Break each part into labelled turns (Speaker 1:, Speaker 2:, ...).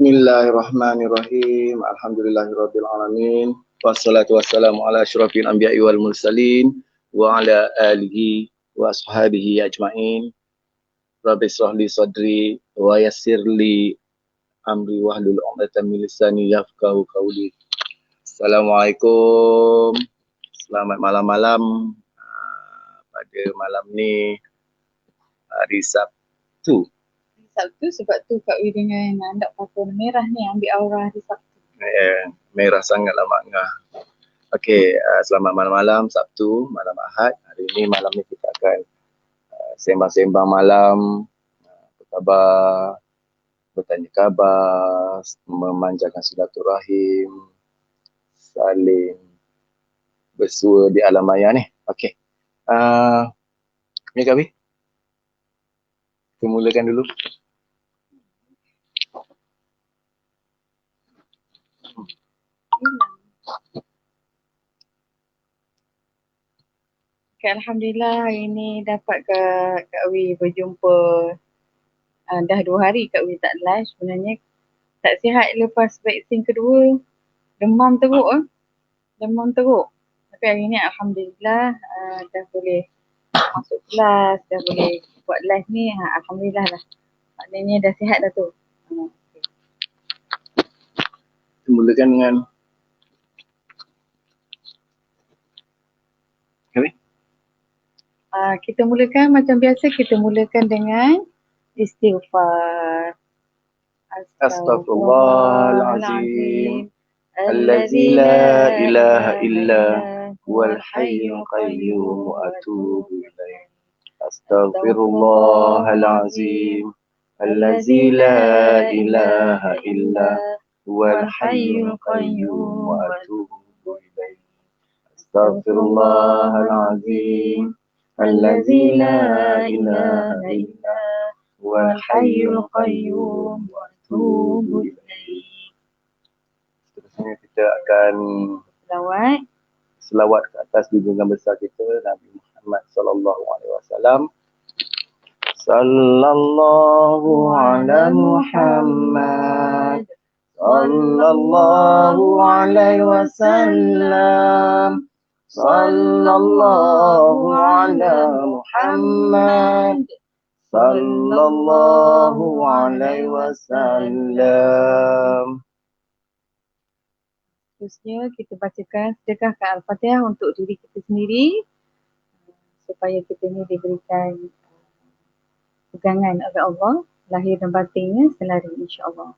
Speaker 1: Bismillahirrahmanirrahim. Alhamdulillahirabbil alamin. Wassalatu wassalamu ala asyrafil anbiya'i wal mursalin wa ala alihi wa ashabihi ajmain. Rabbi shrah li sadri wa yassir li amri wahlul 'uqdatam min lisani yafqahu qawli. Assalamualaikum. Selamat malam-malam. Pada malam ni hari Sabtu.
Speaker 2: Sabtu sebab tu Kak Wi dengan anak pakaian merah ni ambil aura hari Sabtu.
Speaker 1: Merah sangatlah makna. Okey, selamat malam-malam Sabtu, malam Ahad. Hari ini malam ni kita akan sembang-sembang malam, apa khabar, bertanya khabar, memanjangkan silaturahim, saling bersua di alam maya ni. Okey. Ni Kak Wi. Kita mulakan dulu.
Speaker 2: Okay, Alhamdulillah hari ni dapat Kak Wi berjumpa. Dah 2 hari Kak Wi tak live. Sebenarnya tak sihat lepas vaksin kedua. Demam teruk. Demam teruk. Tapi hari ni Alhamdulillah dah boleh masuk kelas, dah boleh buat live ni. Alhamdulillah lah. Maknanya dah sihat dah tu.
Speaker 1: Kita mulakan dengan
Speaker 2: kita mulakan macam biasa, kita mulakan dengan istighfar.
Speaker 1: Astaghfirullahalazim. Allazi la ilaha illa huwal hayyul qayyum wa atubu ilaih. Astaghfirullahalazim. Allazi la ilaha illa huwal hayyul qayyum wa atubu ilaih. Astaghfirullahalazim. Allazi la ilaha illa huwal hayyul qayyum wa atubu ilaih. Seterusnya kita akan selawat ke atas junjungan besar kita Nabi Muhammad sallallahu alaihi wasallam. Sallallahu ala Muhammad sallallahu alaihi wasallam. Sallallahu ala Muhammad sallallahu alaihi wasallam.
Speaker 2: Terusnya kita bacakan sedekahkan Al-Fatihah untuk diri kita sendiri supaya kita ni diberikan pegangan oleh Allah, lahir dan batinnya selari insya-Allah.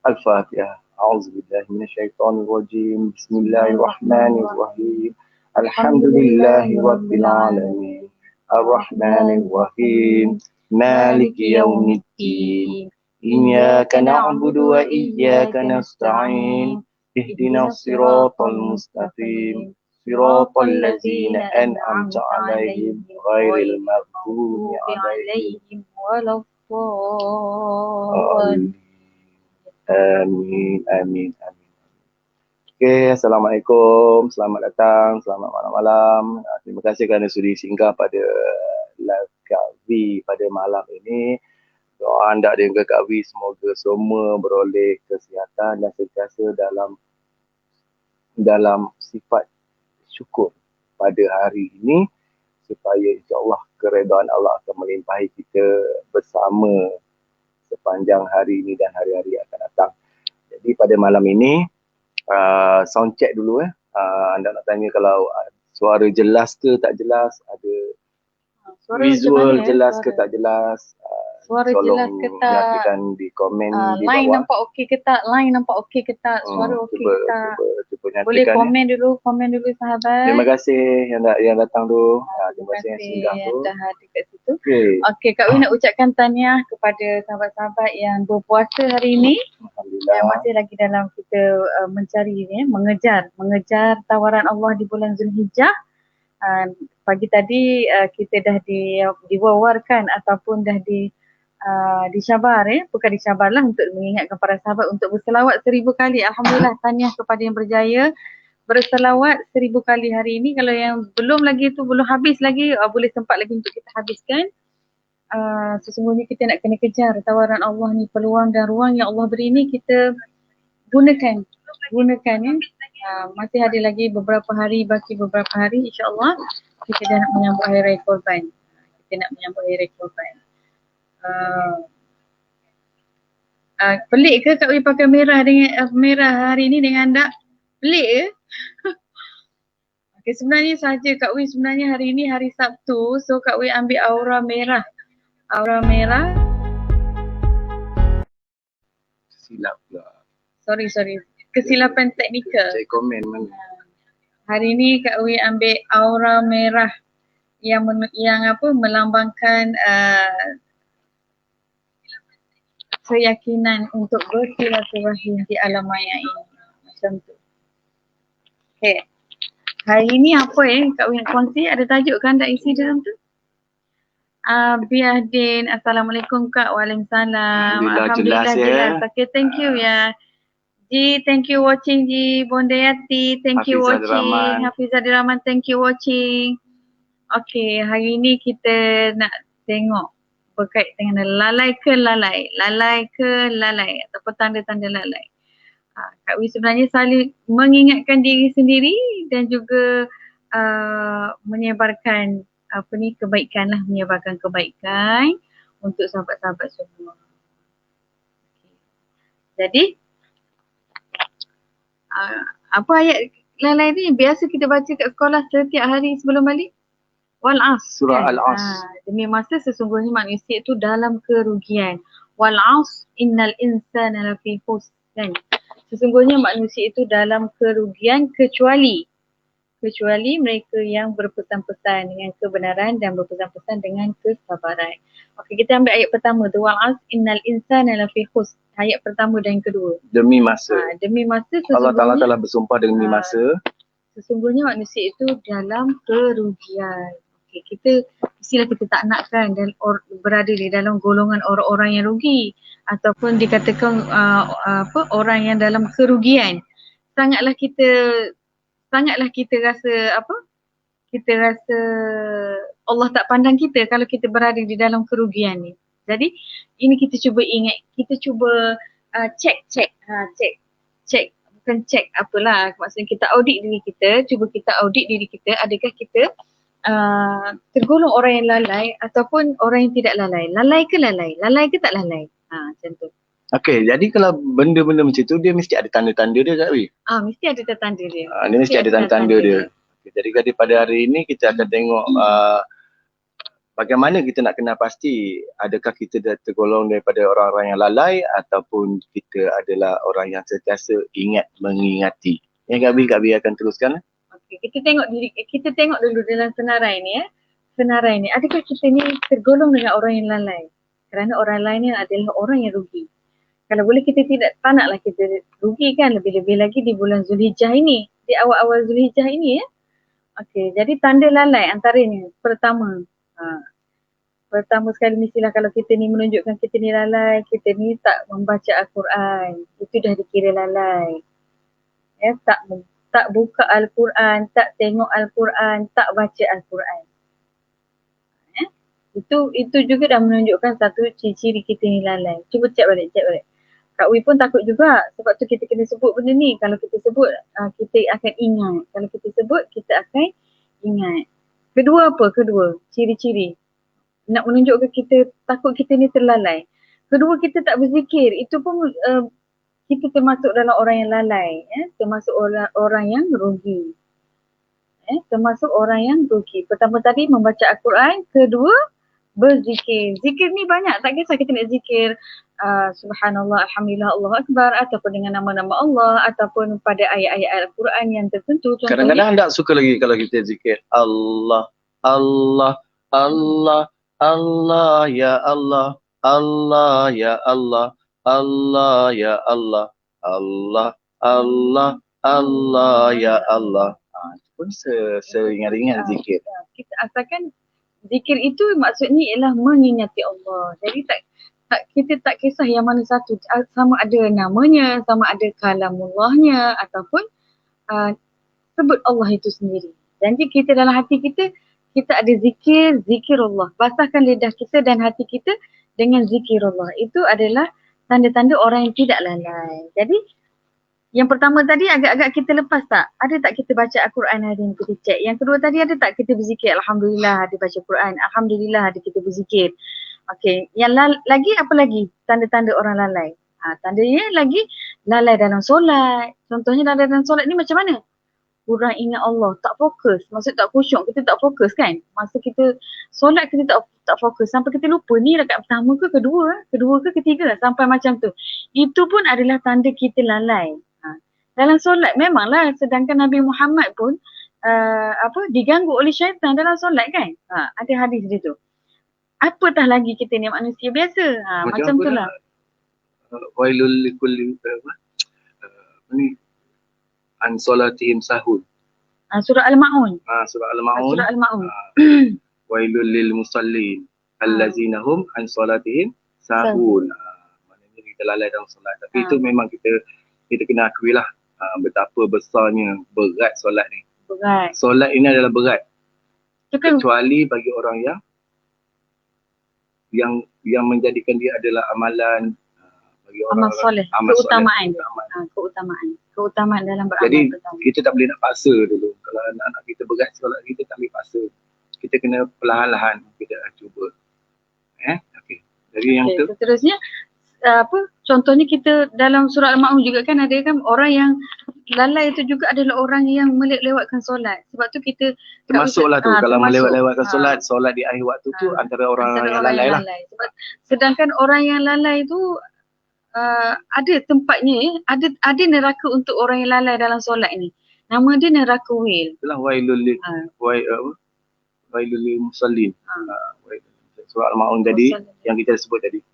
Speaker 1: Al-Fatihah. A'udzubillahi minasyaitonir rajim. Bismillahirrahmanirrahim. Alhamdulillahi rabbil alamin. Ar-Rahmanir Rahim. Maliki yaumiddin. Iyyaka na'budu wa iyyaka nasta'in. Ihdinas siratal mustaqim. Siratal ladzina an'amta 'alaihim ghairil maghdubi 'alaihim
Speaker 2: waladdallin.
Speaker 1: Amin, amin, amin. Okey, Assalamualaikum. Selamat datang, selamat malam-malam. Terima kasih kerana sudi singgah pada live Kak Wi pada malam ini. Doa anda dan Kak Wi semoga semua beroleh kesihatan dan sentiasa dalam sifat syukur pada hari ini supaya insya-Allah keredaan Allah akan melimpahi kita bersama sepanjang hari ini dan hari-hari yang akan datang. Jadi pada malam ini sound check dulu anda nak tanya kalau suara jelas ke tak jelas, ada
Speaker 2: Suara
Speaker 1: visual
Speaker 2: macam mana,
Speaker 1: jelas
Speaker 2: suara?
Speaker 1: ke tak jelas,
Speaker 2: Suara
Speaker 1: tolong
Speaker 2: jelas ke tak?
Speaker 1: nyatakan di komen di
Speaker 2: Line
Speaker 1: bawah.
Speaker 2: nampak okey ke tak? Line nampak okey ke tak? Suara okey ke tak?
Speaker 1: Cuba nyatakan.
Speaker 2: Boleh komen dulu sahabat.
Speaker 1: Terima kasih yang datang tu. Terima kasih yang singgah tu.
Speaker 2: Dah ada kat situ.
Speaker 1: Okey,
Speaker 2: Kak Wi nak ucapkan tahniah kepada sahabat-sahabat yang berpuasa hari ini.
Speaker 1: Alhamdulillah.
Speaker 2: Yang masih lagi dalam kita mencari ni, mengejar tawaran Allah di bulan Zulhijjah. Pagi tadi kita dah diwawarkan ataupun dah disyabar bukan disyabar lah untuk mengingatkan para sahabat untuk berselawat 1000 kali. Alhamdulillah, tahniah kepada yang berjaya berselawat 1000 kali hari ini. Kalau yang belum lagi tu, belum habis lagi, boleh sempat lagi untuk kita habiskan. sesungguhnya kita nak kena kejar tawaran Allah ni, peluang dan ruang yang Allah beri ni kita gunakan ya. Masih ada lagi beberapa hari, baki beberapa hari, insyaAllah kita dah nak menyambut Hari Raya Korban. Pelik ke Kak Wi pakai merah dengan merah hari ni dengan anda? Pelik ke? Okay, sebenarnya saja Kak Wi, sebenarnya hari ni hari Sabtu, so Kak Wi ambil aura merah.
Speaker 1: Silap pula.
Speaker 2: Sorry. Kesilapan teknikal.
Speaker 1: Saya komen mana.
Speaker 2: Hari ni Kak Wi ambil aura merah yang melambangkan keyakinan untuk bersilaturahim di alam maya ini. Macam tu. Okay. Hari ni apa Kak Wi nak kongsi? Ada tajuk kan tak isi dalam tu? Biahdin, Assalamualaikum Kak. Waalaikumsalam.
Speaker 1: Alhamdulillah jelas.
Speaker 2: Okay, thank you ya. Ji, thank you watching Ji. Bondayati, thank you watching. Hafizadir Rahman, thank you watching. Okay, hari ni kita nak tengok berkait dengan lalai ke lalai ataupun tanda-tanda lalai. Kak Wi sebenarnya selalu mengingatkan diri sendiri dan juga menyebarkan menyebarkan kebaikan untuk sahabat-sahabat semua. Jadi apa ayat lalai ni biasa kita baca kat sekolah setiap hari sebelum balik? Wal Asr.
Speaker 1: Surah Al-As.
Speaker 2: Demi masa sesungguhnya manusia itu dalam kerugian. Wal Asr innal insana lafi khusr. Sesungguhnya manusia itu dalam kerugian kecuali mereka yang berpesan-pesan dengan kebenaran dan berpesan-pesan dengan kesabaran. Okey, kita ambil ayat pertama tu, wal asr innal insana lafi khusr. Ayat pertama dan kedua.
Speaker 1: Demi masa.
Speaker 2: Demi masa
Speaker 1: Allah Ta'ala telah bersumpah demi masa.
Speaker 2: Sesungguhnya manusia itu dalam kerugian. Okey, kita mestilah kita tak nakkan dan berada di dalam golongan orang-orang yang rugi ataupun dikatakan orang yang dalam kerugian. Sangatlah kita rasa kita rasa Allah tak pandang kita kalau kita berada di dalam kerugian ni. Jadi ini kita cuba ingat, kita cuba check, bukan check apalah, maksudnya kita audit diri kita, cuba kita audit diri kita, adakah kita tergolong orang yang lalai ataupun orang yang tidak lalai. Lalai ke tak lalai? Macam tu.
Speaker 1: Okey, jadi kalau benda-benda macam tu dia mesti ada tanda-tanda dia Kak Wi?
Speaker 2: Mesti ada tanda dia.
Speaker 1: Dia mesti ada tanda-tanda dia. Okay, jadi pada hari ini kita akan tengok bagaimana kita nak kenal pasti adakah kita dah tergolong daripada orang-orang yang lalai ataupun kita adalah orang yang sentiasa ingat mengingati. Kak Wi akan teruskan.
Speaker 2: Okey, kita tengok dulu dalam senarai ni Senarai ni, adakah kita ni tergolong dengan orang yang lalai? Kerana orang lain ni adalah orang yang rugi. Kalau boleh kita tak naklah kita rugi kan, lebih-lebih lagi di bulan Zulhijjah ini, di awal-awal Zulhijjah ini Okey, jadi tanda lalai antaranya pertama sekali mestilah kalau kita ni menunjukkan kita ni lalai, kita ni tak membaca Al-Quran, itu dah dikira lalai. Tak buka Al-Quran, tak tengok Al-Quran, tak baca Al-Quran. Itu juga dah menunjukkan satu ciri-ciri kita ni lalai. Cuba cek balik. Kak Wi pun takut juga, sebab tu kita kena sebut benda ni. Kalau kita sebut, kita akan ingat. Kalau kita sebut, kita akan ingat. Kedua, ciri-ciri. Nak menunjukkan kita takut kita ni terlalai. Kedua, kita tak berzikir. Itu pun kita termasuk dalam orang yang lalai. Termasuk orang yang rugi. Pertama tadi membaca Al-Quran. Kedua, berzikir. Zikir ni banyak. Tak kisah kita nak zikir Subhanallah, Alhamdulillah, Allahu Akbar ataupun dengan nama-nama Allah ataupun pada ayat-ayat Al-Quran yang tertentu.
Speaker 1: Kadang-kadang tak suka lagi kalau kita zikir Allah, Allah, Allah, Allah, ya Allah, Allah, ya Allah, Allah, ya Allah, Allah, Allah, Allah, ya Allah. Itu pun seringan-ringan zikir.
Speaker 2: Kita asalkan zikir itu maksudnya ialah mengingati Allah. Jadi kita tak kisah yang mana satu, sama ada namanya, sama ada kalamullahnya ataupun sebut Allah itu sendiri. Janji kita dalam hati kita kita ada zikirullah. Basahkan lidah kita dan hati kita dengan zikirullah. Itu adalah tanda-tanda orang yang tidak lalai. Jadi yang pertama tadi agak-agak kita lepas tak? Ada tak kita baca Al-Quran hari ni, kita cek. Yang kedua tadi ada tak kita berzikir? Alhamdulillah ada baca Quran. Alhamdulillah ada kita berzikir. Okey, yang lagi apa lagi tanda-tanda orang lalai? Tandanya lagi lalai dalam solat. Contohnya lalai dalam solat ni macam mana? Kurang ingat Allah, tak fokus. Maksud tak khusyuk, kita tak fokus kan? Masa kita solat kita tak fokus. Sampai kita lupa ni rakaat pertama ke kedua ke ketiga sampai macam tu. Itu pun adalah tanda kita lalai. Dalam solat memanglah, sedangkan Nabi Muhammad pun diganggu oleh syaitan dalam solat kan? Ada hadis dia tu. Apatah lagi kita ni manusia biasa. Macam tu lah.
Speaker 1: Wailul likulli ni an solatihim sahun.
Speaker 2: Surah Al-Ma'un.
Speaker 1: Surah Al-Ma'un.
Speaker 2: Surah Al-Ma'un.
Speaker 1: Wailul lil musallin allazina hum an solatihim sahun. Maknanya kita lalai dalam solat. Tapi itu memang kita kena akui lah betapa besarnya, berat solat ni.
Speaker 2: Berat.
Speaker 1: Solat ini adalah berat.
Speaker 2: Kan,
Speaker 1: kecuali bagi orang yang menjadikan dia adalah amalan bagi orang
Speaker 2: amal soleh, keutamaan dalam beramal.
Speaker 1: Jadi kita tak boleh nak paksa dulu. Kalau anak-anak kita berat solat, kita tak boleh paksa. Kita kena perlahan-lahan kita cuba. Okey. Jadi yang tu
Speaker 2: seterusnya contohnya kita dalam surah Al-Ma'un juga kan ada kan orang yang lalai itu juga adalah orang yang melewatkan solat. Sebab tu kita
Speaker 1: termasuklah tu kalau melewatkan solat di akhir waktu tu antara orang yang lalai lah.
Speaker 2: Sebab sedangkan orang yang lalai tu ada tempatnya, ada neraka untuk orang yang lalai dalam solat ni. Nama dia neraka Wil.
Speaker 1: Itulah wailul lil musallin. Surah Al-Ma'un tadi yang kita sebut tadi.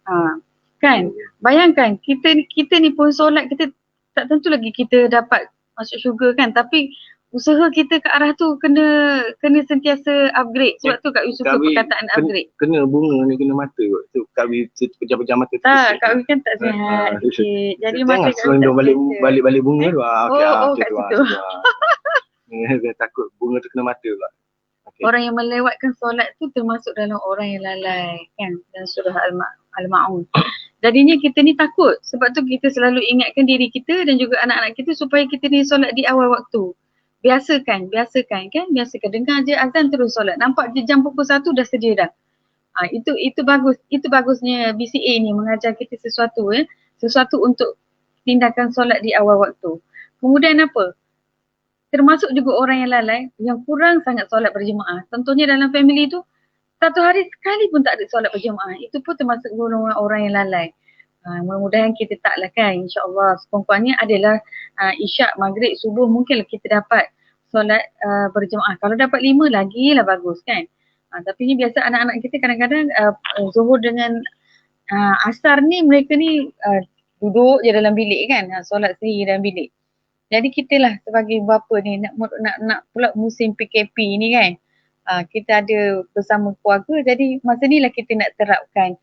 Speaker 2: Kan? Bayangkan kita ni pun solat, kita tak tentu lagi kita dapat masuk syurga kan, tapi usaha kita ke arah tu kena sentiasa upgrade. Sebab tu Kak Wi suka perkataan upgrade.
Speaker 1: Kena bunga ni kena mata kot. Tu Kak Wi pejam-pejam mata.
Speaker 2: Tak, Kak Wi kan tak sihat sikit. Jadi mata Kak Wi tak
Speaker 1: balik bunga tu.
Speaker 2: Kat situ.
Speaker 1: Dia takut bunga tu kena mata pula.
Speaker 2: Orang yang melewatkan solat tu termasuk dalam orang yang lalai kan, dalam surah Al-Ma'un. Jadinya kita ni takut, sebab tu kita selalu ingatkan diri kita dan juga anak-anak kita supaya kita ni solat di awal waktu. Biasakan kan, dengar je azan terus solat. Nampak je jam pukul 1 dah sedia dah. Itu bagus, itu bagusnya BCA ni mengajar kita sesuatu untuk tindakan solat di awal waktu. Kemudian apa? Termasuk juga orang yang lalai yang kurang sangat solat berjemaah. Contohnya dalam family tu satu hari sekali pun tak ada solat berjemaah. Itu pun termasuk golongan orang yang lalai. Mudah-mudahan kita taklah kan, insya-Allah. Sekurang-kurangnya adalah isyak, maghrib, subuh mungkinlah kita dapat solat berjemaah. Kalau dapat 5 lagi lah bagus kan. Tapi ni biasa anak-anak kita kadang-kadang zuhur dengan asar ni mereka ni duduk je dalam bilik kan, solat sendiri dalam bilik. Jadi kita lah sebagai bapa ni nak pula musim PKP ni kan. Kita ada bersama keluarga, jadi masa ni lah kita nak terapkan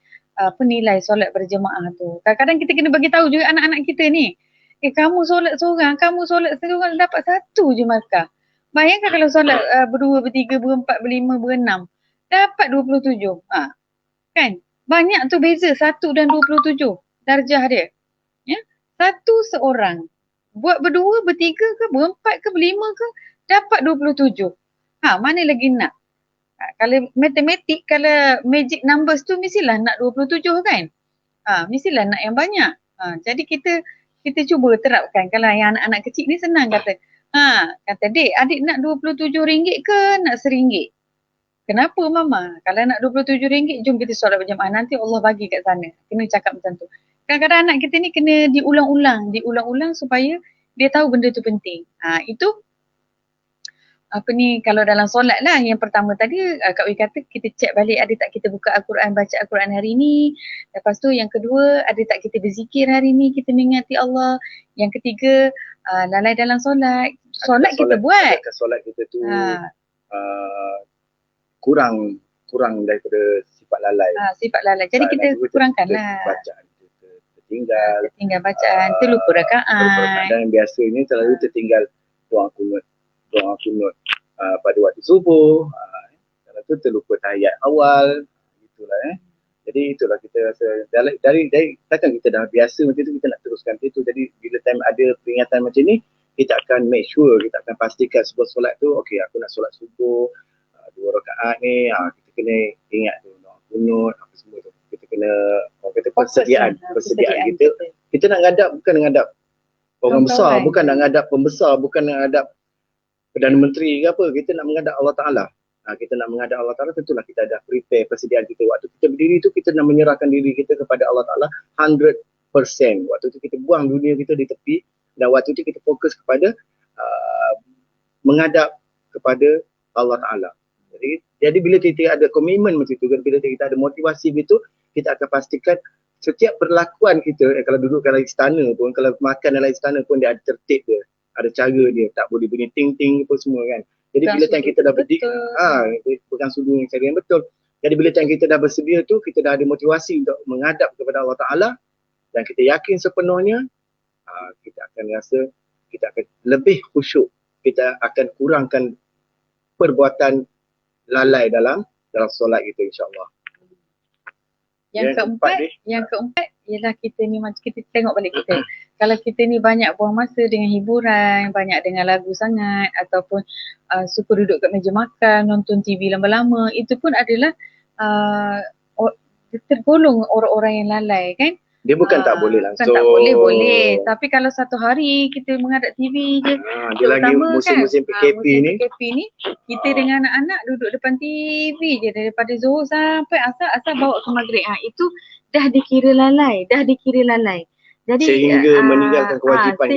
Speaker 2: nilai solat berjemaah tu. Kadang-kadang kita kena bagi tahu juga anak-anak kita ni. Kamu solat seorang dapat 1 je markah. Bayangkan kalau solat berdua, bertiga, berempat, berlima, berenam, dapat 27. Kan? Banyak tu beza 1 dan 27 darjah dia. Ya? 1 seorang. Buat berdua, bertiga ke, berempat ke, berlima ke, dapat 27. Mana lagi nak? Kalau matematik, kalau magic numbers tu mestilah nak 27 kan? Mestilah nak yang banyak. Jadi kita cuba terapkan. Kalau yang anak-anak kecil ni senang kata. Kata dek, adik nak RM27 ke nak RM1? Kenapa mama? Kalau nak RM27, jom kita solat berjemaah. Nanti Allah bagi kat sana. Kena cakap macam tu. Kadang-kadang anak kita ni kena diulang-ulang supaya dia tahu benda tu penting. Itu kalau dalam solat lah. Yang pertama tadi Kak Wi kata kita cek balik ada tak kita buka Al-Quran, baca Al-Quran hari ni. Lepas tu yang kedua, ada tak kita berzikir hari ni, kita mengingati Allah. Yang ketiga, lalai dalam solat. Solat kita buat.
Speaker 1: Solat kita tu kurang daripada sifat lalai.
Speaker 2: Sifat lalai. Jadi kita kurangkan lah.
Speaker 1: Bacaan kita tertinggal
Speaker 2: bacaan, terlupa rakaat.
Speaker 1: Dan biasanya selalu tertinggal doa kunut pada waktu subuh. Kalau tu terlupa tahiyat awal, itulah Jadi itulah kita rasa dari takkan kita dah biasa macam tu, kita nak teruskan macam tu. Jadi bila time ada peringatan macam ni, kita akan make sure, kita akan pastikan sebuah solat tu, okey aku nak solat subuh 2 rakaat ni, kita kena ingat tu kunut apa semua tu. Kita kena orang kata persediaan kita. Kita nak ngadap bukan ngadap orang besar, bukan nak ngadap pembesar, bukan nak ngadap Perdana Menteri ke apa. Kita nak menghadap Allah Ta'ala. Kita nak menghadap Allah Ta'ala, tentulah kita dah prepare persediaan kita. Waktu kita berdiri tu, kita nak menyerahkan diri kita kepada Allah Ta'ala 100%. Waktu tu kita buang dunia kita di tepi, dan waktu tu kita fokus kepada menghadap kepada Allah Ta'ala. Jadi bila kita ada komitmen macam tu, bila kita ada motivasi begitu, kita akan pastikan setiap perlakuan kita, kalau duduk dalam istana pun, kalau makan dalam istana pun, dia ada tertib dia, ada cara dia, tak boleh bunyi ting-ting apa semua kan. Jadi bila time kita dah berdiri, pegang sudu yang cara yang betul. Jadi bila time kita dah bersedia tu, kita dah ada motivasi untuk menghadap kepada Allah Ta'ala, dan kita yakin sepenuhnya, kita akan rasa, kita akan lebih khusyuk, kita akan kurangkan perbuatan lalai dalam solat kita, insyaAllah.
Speaker 2: Yang keempat ialah kita ni macam kita tengok balik kita. Kalau kita ni banyak buang masa dengan hiburan, banyak dengan lagu sangat, ataupun suka duduk kat meja makan, nonton TV lama-lama, itu pun adalah tergolong orang-orang yang lalai kan.
Speaker 1: Dia bukan tak boleh langsung.
Speaker 2: Bukan tak boleh. Tapi kalau satu hari kita menghadap TV je,
Speaker 1: dia lagi musim-musim PKP ni.
Speaker 2: PKP ni, kita dengan anak-anak duduk depan TV je daripada Zuhur sampai asar bawa ke maghrib. Itu dah dikira lalai. Jadi
Speaker 1: sehingga meninggalkan kewajipan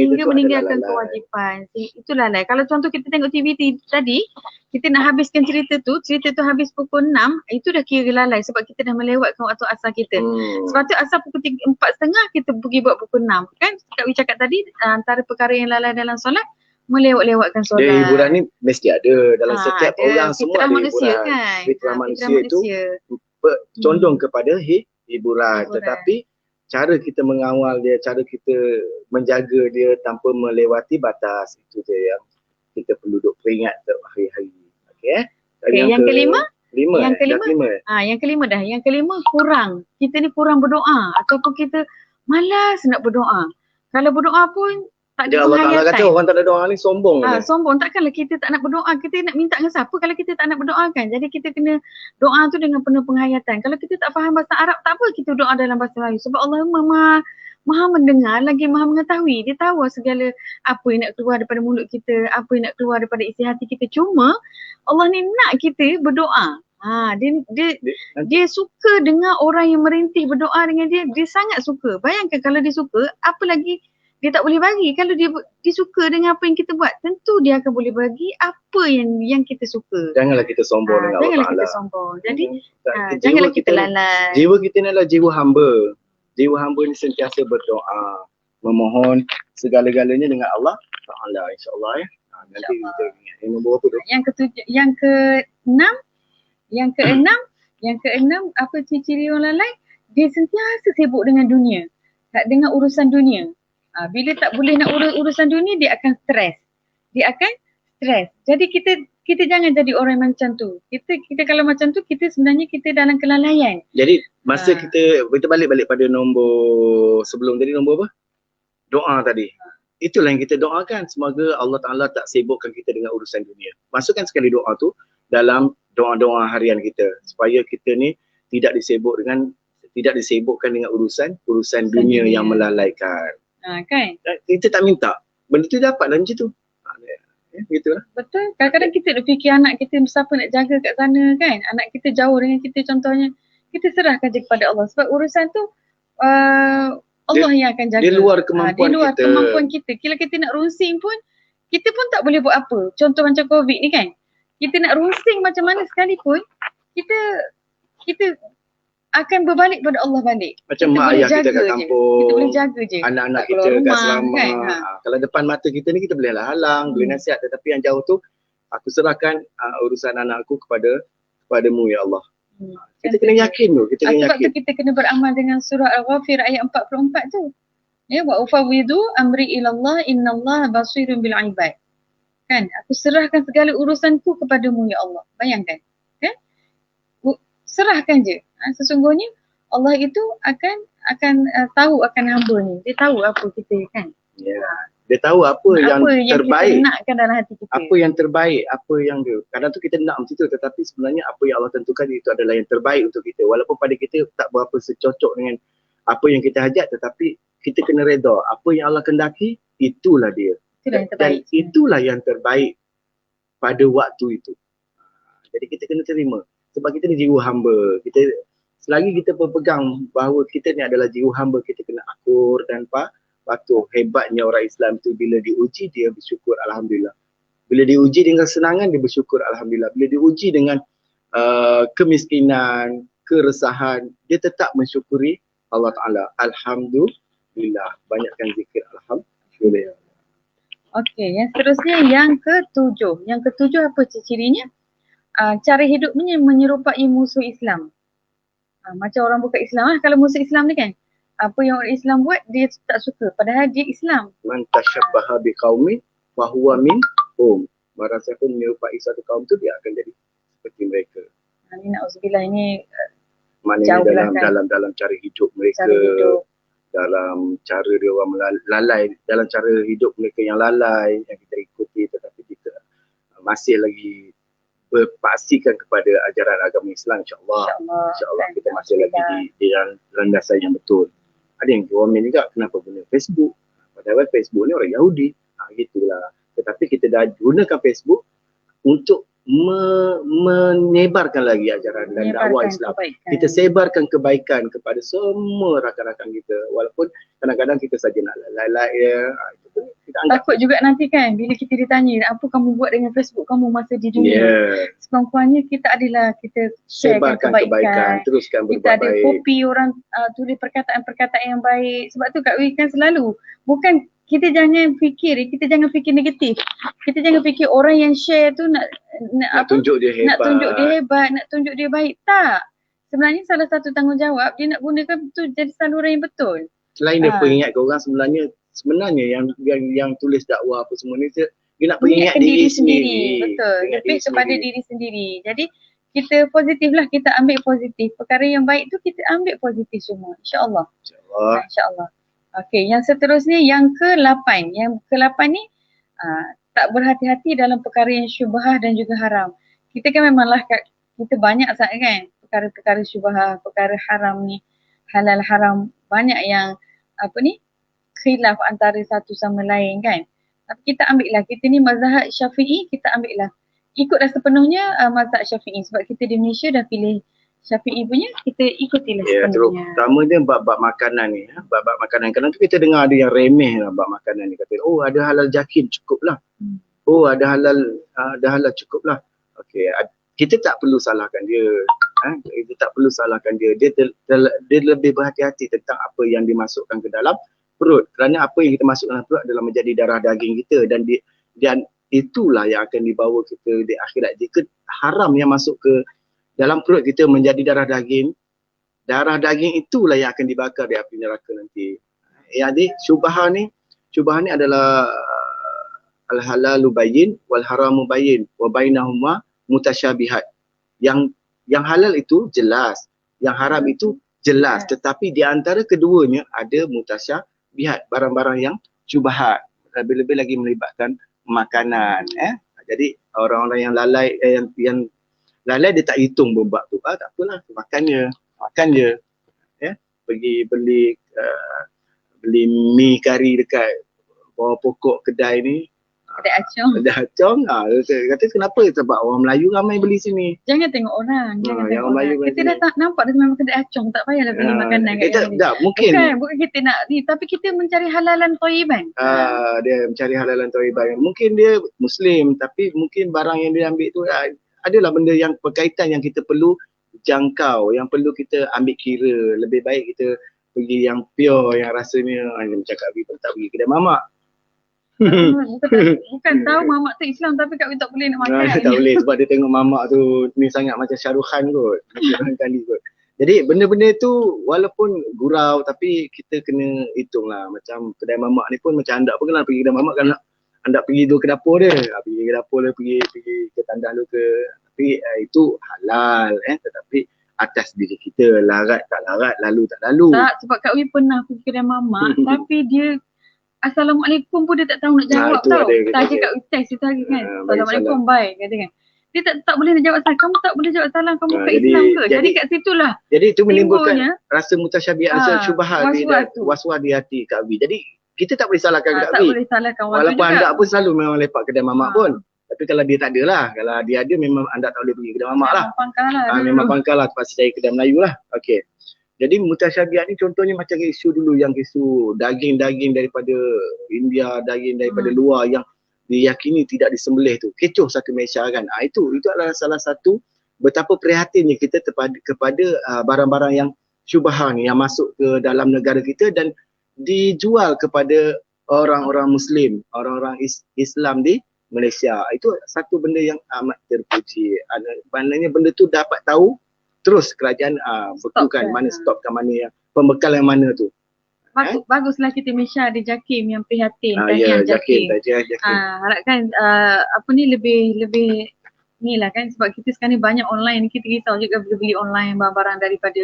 Speaker 2: kewajipan. Itu lalai. Kalau contoh kita tengok TV tadi, kita nak habiskan cerita tu habis pukul 6, itu dah kira lalai sebab kita dah melewatkan waktu asar kita. Sebab tu asar pukul 4.30 kita pergi buat pukul 6. Kan Kak Wi cakap tadi, antara perkara yang lalai dalam solat, melewat-lewatkan solat.
Speaker 1: Dan hiburan ni mesti ada dalam setiap orang, semua ada
Speaker 2: manusia
Speaker 1: hiburan.
Speaker 2: Kan?
Speaker 1: Fitrah manusia itu condong kepada hiburan. Tetapi cara kita mengawal dia, cara kita menjaga dia tanpa melewati batas, itu dia yang kita perlu duk peringat setiap hari-hari.
Speaker 2: Yang kelima? Yang kelima kurang. Kita ni kurang berdoa ataupun kita malas nak berdoa. Kalau berdoa pun tak ada
Speaker 1: penghayatan. Allah Ta'ala kata orang tak ada doa ni sombong.
Speaker 2: Sombong. Takkanlah kita tak nak berdoa. Kita nak minta dengan siapa kalau kita tak nak berdoa kan. Jadi kita kena doa tu dengan penuh penghayatan. Kalau kita tak faham bahasa Arab, tak apa kita doa dalam bahasa Melayu. Sebab Allah maha mendengar lagi maha mengetahui. Dia tahu segala apa yang nak keluar daripada mulut kita, apa yang nak keluar daripada isi hati kita. Cuma Allah ni nak kita berdoa. Dia suka dengar orang yang merintih berdoa dengan dia. Dia sangat suka. Bayangkan kalau dia suka, apa lagi dia tak boleh bagi. Kalau dia suka dengan apa yang kita buat, tentu dia akan boleh bagi apa yang kita suka.
Speaker 1: Janganlah kita sombong dengan Allah Ta'ala.
Speaker 2: Janganlah kita sombong. Jadi janganlah kita lalai.
Speaker 1: Jiwa kita ni adalah jiwa hamba. Jiwa hamba ni sentiasa berdoa, memohon segala-galanya dengan Allah Ta'ala, insyaAllah ya. Nanti kita ingat. Yang nombor apa tu? Yang keenam, apa ciri-ciri orang lalai? Dia sentiasa sibuk dengan dunia. Tak dengan urusan dunia. Bila tak boleh nak urusan dunia, dia akan stres. Jadi kita jangan jadi orang macam tu. Kita kalau macam tu, kita sebenarnya kita dalam kelalaian. Jadi masa kita balik pada nombor sebelum tadi, nombor apa? Doa tadi. Itulah yang kita doakan. Semoga Allah Ta'ala tak sibukkan kita dengan urusan dunia. Masukkan sekali doa tu dalam doa-doa harian kita. Supaya kita ni tidak disibukkan dengan urusan dunia yang melalaikan.
Speaker 2: Kan?
Speaker 1: Kita tak minta. Benda tu dapat dalam macam tu. Gitu lah.
Speaker 2: Betul. Kadang-kadang kita nak fikir anak kita siapa nak jaga kat sana kan. Anak kita jauh dengan kita contohnya. Kita serahkan je kepada Allah. Sebab urusan tu Allah yang akan jaga.
Speaker 1: Di luar kemampuan
Speaker 2: kita. Kalau kita nak runsing pun, kita pun tak boleh buat apa. Contoh macam COVID ni kan. Kita nak runsing macam mana sekalipun, kita akan berbalik pada Allah balik.
Speaker 1: Macam mak ayah kita kat kampung,
Speaker 2: kita boleh jaga je.
Speaker 1: Anak-anak kita kat selama kan? Kalau depan mata kita ni kita boleh halang, boleh nasihat. Tetapi yang jauh tu, aku serahkan urusan anakku kepadamu ya Allah. Kita kena yakin tu.
Speaker 2: Sebab tu kita kena beramal dengan surah Al-Ghafir ayat 44 tu. Ya, wa ufawwidu amri ilallah innallaha basirun bil ibad. Kan? Aku serahkan segala urusanku kepadamu ya Allah. Bayangkan. Kan? serahkan je. Sesungguhnya Allah itu akan tahu akan hamba ni. Dia tahu apa kita kan.
Speaker 1: Ya. Dia tahu apa yang terbaik.
Speaker 2: Kita nakkan dalam hati kita.
Speaker 1: Apa yang terbaik, apa yang dia. Kadang tu kita nak macam tu, tetapi sebenarnya apa yang Allah tentukan itu adalah yang terbaik untuk kita. Walaupun pada kita tak berapa secocok dengan apa yang kita hajat, tetapi kita kena reda. Apa yang Allah kendaki, itulah dia.
Speaker 2: Itulah yang terbaik.
Speaker 1: Dan itulah yang terbaik pada waktu itu. Jadi kita kena terima. Sebab kita ni jiwa hamba. Selagi kita berpegang bahawa kita ni adalah jiwa hamba, kita kena akur dan patuh. Hebatnya orang Islam tu bila diuji dia bersyukur alhamdulillah. Bila diuji dengan kesenangan dia bersyukur alhamdulillah. Bila diuji dengan kemiskinan, keresahan, dia tetap mensyukuri Allah Ta'ala. Alhamdulillah. Banyakkan zikir alhamdulillah.
Speaker 2: Okey, yang seterusnya yang ketujuh. Yang ketujuh apa ciri-cirinya? Cara hidupnya menyerupai musuh Islam. Macam orang bukan Islam lah. Kalau musuh Islam ni kan, apa yang orang Islam buat dia tak suka, padahal dia Islam.
Speaker 1: Man tashabbaha biqaumin fa huwa minhum. Barang siapa menyerupai satu kaum tu dia akan jadi seperti mereka.
Speaker 2: Ini na'udzubillah, ini
Speaker 1: maknanya dalam cara hidup mereka, dalam cara dia orang lalai, dalam cara hidup mereka yang lalai yang kita ikuti, tetapi kita masih lagi berpaksikan kepada ajaran agama Islam, insyaAllah kita masih lagi di landasan yang betul. Ada yang komen juga kenapa guna Facebook, padahal Facebook ni orang Yahudi, gitulah. Tetapi kita dah gunakan Facebook untuk menyebarkan lagi ajaran dan dakwah Islam. Kita sebarkan kebaikan kepada semua rakan-rakan kita, walaupun kadang-kadang kita saja nak lalai ya.
Speaker 2: Takut juga nanti kan bila kita ditanya apa kamu buat dengan Facebook kamu masa di dunia. Sekurang-kurangnya kita sharekan kebaikan,
Speaker 1: teruskan berbuat baik.
Speaker 2: Kita ada kopi orang tulis perkataan-perkataan yang baik. Sebab tu Kak Wi kan selalu, bukan kita jangan fikir negatif. Kita jangan fikir orang yang share tu nak
Speaker 1: tunjuk dia hebat,
Speaker 2: nak tunjuk dia baik. Tak. Sebenarnya salah satu tanggungjawab dia nak gunakan tu jadi saluran yang betul.
Speaker 1: Selain dia peringat ke orang, sebenarnya yang tulis dakwah apa semua ni dia nak peringat diri sendiri.
Speaker 2: Betul. Lebih kepada diri sendiri. Jadi kita positif lah, kita ambil positif. Perkara yang baik tu kita ambil positif semua. InsyaAllah. InsyaAllah. Okey, yang seterusnya yang ke-8. Yang ke-8 ni tak berhati-hati dalam perkara yang syubhah dan juga haram. Kita kan memanglah kita banyak sangat kan perkara-perkara syubhah, perkara haram ni, halal haram, banyak yang khilaf antara satu sama lain kan. Tapi kita ambil lah, kita ni mazhab Syafi'i, kita ambil lah. Ikutlah sepenuhnya mazhab Syafi'i sebab kita di Malaysia dah pilih Syafi'i punya, kita ikutilah sepenuhnya.
Speaker 1: Terutama dia bab makanan ni, bab makanan. Kadang tu kita dengar ada yang remeh lah bab makanan ni, kata oh ada halal jakin cukup lah. Oh ada halal cukup lah. Okey, kita tak perlu salahkan dia. Kita tak perlu salahkan dia. Dia lebih berhati-hati tentang apa yang dimasukkan ke dalam perut. Kerana apa yang kita masukkan dalam perut adalah menjadi darah daging kita, dan itulah yang akan dibawa kita di akhirat. Jika haram yang masuk ke dalam perut kita menjadi darah daging itulah yang akan dibakar di api neraka nanti. Jadi syubhah ni adalah al-halalu bayyin wal haramu bayyin wa bainahuma mutasyabihat. Yang halal itu jelas, yang haram itu jelas, tetapi di antara keduanya ada mutasyabihat, barang-barang yang syubhat, lebih-lebih lagi melibatkan makanan. Jadi orang-orang yang lalai yang lalai dia tak hitung berbab tu. Tak apalah, makan je. Pergi beli mi kari dekat bawah pokok kedai ni. Kedai acong. Kata kenapa? Sebab orang Melayu ramai beli sini.
Speaker 2: Jangan tengok orang. Kita dah tak nampak dah memang kedai acong. Tak payahlah beli makanan kat sini. Bukan kita nak ni. Tapi kita mencari halalan thayyiban.
Speaker 1: Dia mencari halalan thayyiban. Mungkin dia Muslim, tapi mungkin barang yang dia ambil tu adalah benda yang berkaitan yang kita perlu jangkau, yang perlu kita ambil kira. Lebih baik kita pergi yang pure, yang rasanya macam Kak Wi pun tak pergi kedai mamak.
Speaker 2: Bukan tahu mamak tu Islam tapi Kak Wi tak boleh nak makan.
Speaker 1: Tak boleh sebab dia tengok mamak tu ni sangat macam Shah Rukh Khan kot. Jadi benda-benda tu walaupun gurau tapi kita kena hitung lah. Macam kedai mamak ni pun macam anda pun kenal pergi kedai mamak kan anda pergi dulu ke dapur dia. Pergi ke dapur dia, pergi ke tandas dulu ke. Tapi itu halal tetapi atas diri kita, larat tak larat, lalu tak lalu.
Speaker 2: Tak, sebab Kak Wi pernah pergi kedai mamak tapi dia Assalamualaikum pun dia tak tahu nak jawab
Speaker 1: itu
Speaker 2: tau.
Speaker 1: ada
Speaker 2: Tanya
Speaker 1: kita.
Speaker 2: Kak Wi test itu hari kan.
Speaker 1: Bagi
Speaker 2: Assalamualaikum,
Speaker 1: salam.
Speaker 2: bye kata kan. Dia tak boleh nak jawab salam. Kamu tak boleh jawab salam, kamu bukan Islam ke? Jadi kat situlah.
Speaker 1: Jadi itu menimbulkan
Speaker 2: timbulnya
Speaker 1: rasa mutasyabihat, rasa syubhat was-was di hati Kak Wi. Jadi kita tak boleh salahkan Kak
Speaker 2: tak
Speaker 1: Wi.
Speaker 2: boleh salahkan orang tu
Speaker 1: Walaupun
Speaker 2: juga.
Speaker 1: anda pun selalu memang lepak kedai mamak pun. Tapi kalau dia tak ada lah, kalau dia ada memang anda tak boleh pergi kedai mamak lah. Memang pangkal lah, terpaksa cari kedai Melayu lah. Okey. Jadi mutasyabihat ni contohnya macam isu dulu, yang isu daging-daging daripada India, daging daripada luar yang diyakini tidak disembelih tu. Kecoh satu Malaysia kan. Itu adalah salah satu betapa prihatinnya kita kepada barang-barang yang syubhah ni yang masuk ke dalam negara kita dan dijual kepada orang-orang Muslim, orang-orang Islam di Malaysia. Itu satu benda yang amat terpuji. Maknanya benda tu dapat tahu terus kerajaan betulkan mana stopkan, mana yang pembekal yang mana tu.
Speaker 2: Baguslah kita Malaysia ada JAKIM yang prihatin.
Speaker 1: Ya, JAKIM.
Speaker 2: Harapkan apa ni lebih ni lah kan, sebab kita sekarang ni banyak online, kita risau juga beli online barang-barang daripada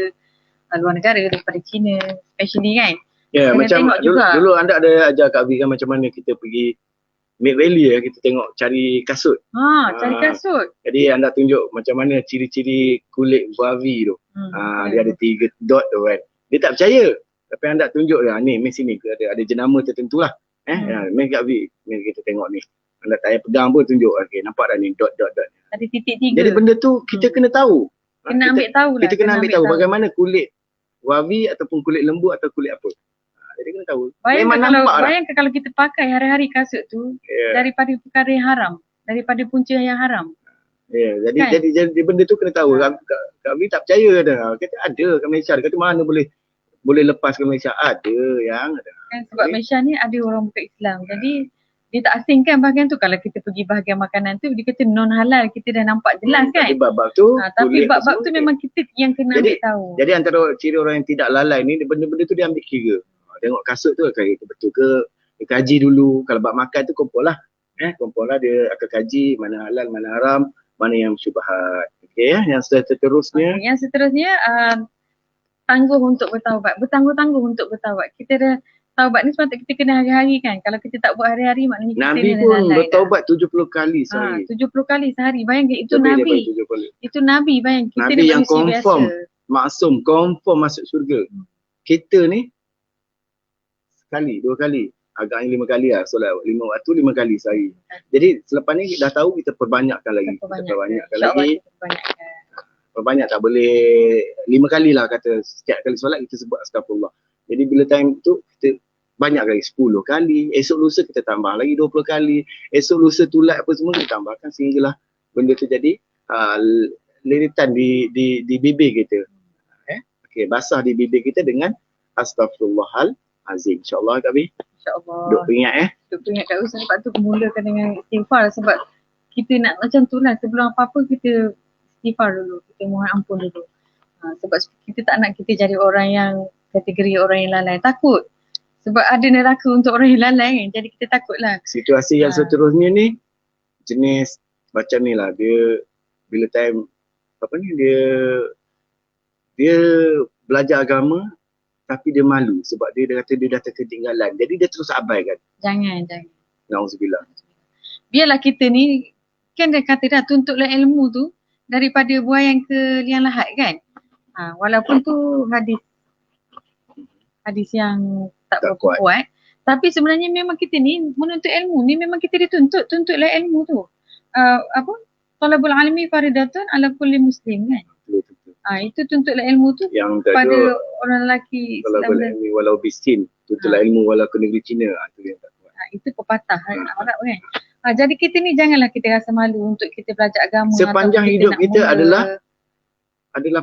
Speaker 2: luar negara, daripada China especially kan.
Speaker 1: Ya, macam dulu anda ada ajar Kak Wi kan macam mana kita pergi Mid Valley kita tengok cari kasut.
Speaker 2: Cari kasut.
Speaker 1: Jadi anda tunjuk macam mana ciri-ciri kulit Wavi tu. Dia ada 3 dot tu kan. Dia tak percaya. Tapi anda tunjuk ni sini ada jenama tertentu lah. Main Kak Wi, kita tengok ni. Anda tak payah pegang pun tunjuk. Okey, nampak dah ni dot.
Speaker 2: Ada titik 3.
Speaker 1: Jadi benda tu kita kena tahu.
Speaker 2: Ambil tahu lah.
Speaker 1: Kita kena ambil tahu bagaimana kulit Wavi ataupun kulit lembu atau kulit apa. Jadi kena tahu.
Speaker 2: Bayangkan kalau kita pakai hari-hari kasut tu daripada perkara yang haram, daripada punca yang haram.
Speaker 1: Jadi benda tu kena tahu. Kak Wi tak percaya dah. Kata ada kat Malaysia. Dia kata mana boleh lepas ke Malaysia. Ada yang ada.
Speaker 2: Kan sebab Malaysia ni ada orang bukan Islam. Jadi dia tak asingkan bahagian tu. Kalau kita pergi bahagian makanan tu, dia kata non halal, kita dah nampak jelas kan.
Speaker 1: Tapi bab-bab tu
Speaker 2: memang kita yang kena ambil tahu.
Speaker 1: Jadi antara ciri orang yang tidak lalai ni, benda-benda tu dia ambil kira. Tengok kasut tu itu betul ke, dia kaji dulu. Kalau bab makan tu kumpul lah. Kumpul lah, dia akan kaji mana halal, mana haram, mana yang syubhat. Okey, yang seterusnya.
Speaker 2: Yang seterusnya tangguh untuk bertaubat. Bertangguh-tangguh untuk bertaubat. Kita dah taubat ni sepatutnya kita kena hari-hari kan. Kalau kita tak buat hari-hari maknanya kita
Speaker 1: Nabi pun bertaubat 70 kali sehari.
Speaker 2: 70 kali sehari. Bayangkan itu Nabi. Itu Nabi, bayangkan.
Speaker 1: Nabi yang confirm, maksum, confirm masuk syurga. Kita ni sekali, 2 kali, agaknya 5 kali lah solat 5 waktu 5 kali sehari. Jadi selepas ni dah tahu kita perbanyakkan lagi. Perbanyak tak boleh 5 kali lah kata setiap kali solat kita sebut astagfirullah. Jadi bila time tu kita banyak lagi 10 kali, esok lusa kita tambah lagi 20 kali, esok lusa tulat apa semua kita tambahkan sehinggalah benda tu jadi liritan di bibir kita. Okey, basah di bibir kita dengan astagfirullahal azim. InsyaAllah Kak Wi.
Speaker 2: InsyaAllah.
Speaker 1: Duk ingat
Speaker 2: Duk ingat Kak Wi. Sebab tu mulakan dengan istighfar. Sebab kita nak macam tu lah. Sebelum apa-apa kita istighfar dulu. Kita mohon ampun dulu. Sebab kita tak nak kita jadi orang yang kategori orang yang lalai. Takut. Sebab ada neraka untuk orang yang lalai kan. Jadi kita takut lah.
Speaker 1: Situasi yang seterusnya ni jenis macam ni lah. Dia bila time apa ni dia belajar agama tapi dia malu sebab dia kata dia dah terketinggalan. Jadi dia terus abaikan. Jangan. Nauzubillah.
Speaker 2: Biarlah kita ni, kan dia kata dah tuntutlah ilmu tu daripada buaian ke liang lahat kan. Walaupun tu hadis yang tak kuat. Tapi sebenarnya memang kita ni menuntut ilmu ni memang kita tuntutlah ilmu tu. Talabul ilmi faridatun ala kulli muslim kan. Itu tuntutlah ilmu tu yang pada orang lelaki
Speaker 1: Islam. Ilmi walau bisin, tuntutlah ilmu walau ke negeri Cina. Itu yang tak kuat.
Speaker 2: Itu pepatah Arab kan. Jadi kita ni janganlah kita rasa malu untuk kita belajar agama.
Speaker 1: Sepanjang hidup kita adalah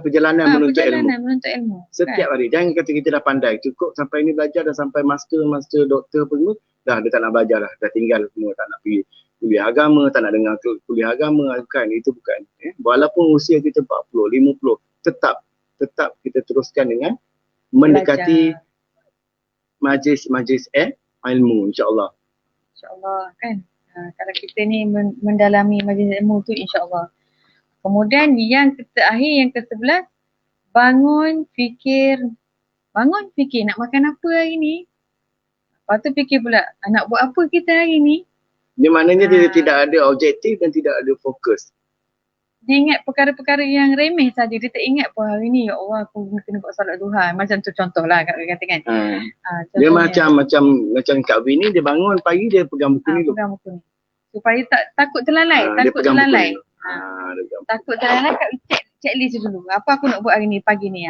Speaker 1: perjalanan menuntut ilmu. Setiap hari. Jangan kata kita dah pandai. Cukup sampai ni belajar, dah sampai master, doktor pun semua. Dah dia tak nak belajar dah. Dah tinggal semua. Tak nak pergi kuliah agama, tak nak dengar kuliah agama. Itu bukan. Walaupun usia kita 40, 50. Tetap kita teruskan dengan mendekati majlis ilmu, insyaAllah.
Speaker 2: InsyaAllah kan. Kalau kita ni mendalami majlis ilmu tu insyaAllah. Kemudian yang terakhir, yang ke-11, bangun fikir nak makan apa hari ni. Lepas tu fikir pula nak buat apa kita hari ni.
Speaker 1: Dia maknanya dia tidak ada objektif dan tidak ada fokus.
Speaker 2: Dia ingat perkara-perkara yang remeh saja. Dia tak ingat pun hari ni ya Allah aku kena buat solat duha. Macam tu contohlah Kak Wi katakan.
Speaker 1: Dia macam Kak Wi ni dia bangun pagi dia pegang buku ni dulu.
Speaker 2: Pegang buku ni. Supaya takut terlalai. Takut terlalai. Takut terlalai Kak Wi check list dulu. Apa aku nak buat hari ni pagi ni.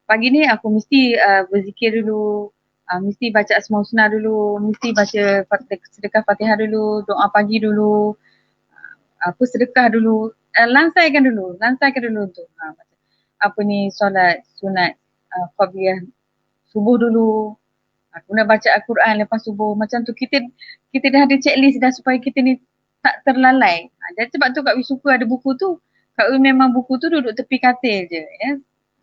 Speaker 2: Pagi ni aku mesti berzikir dulu. Mesti baca Asmaul Husna dulu, mesti baca sedekah Fatihah dulu, doa pagi dulu, sedekah dulu, lansaikan dulu tu. Apa ni solat sunat qabliyah subuh dulu. Aku nak baca Al-Quran lepas subuh. Macam tu kita dah ada checklist dah supaya kita ni tak terlalai. Jadi sebab tu Kak Wi suka ada buku tu. Kak Wi memang buku tu duduk tepi katil je. Ya.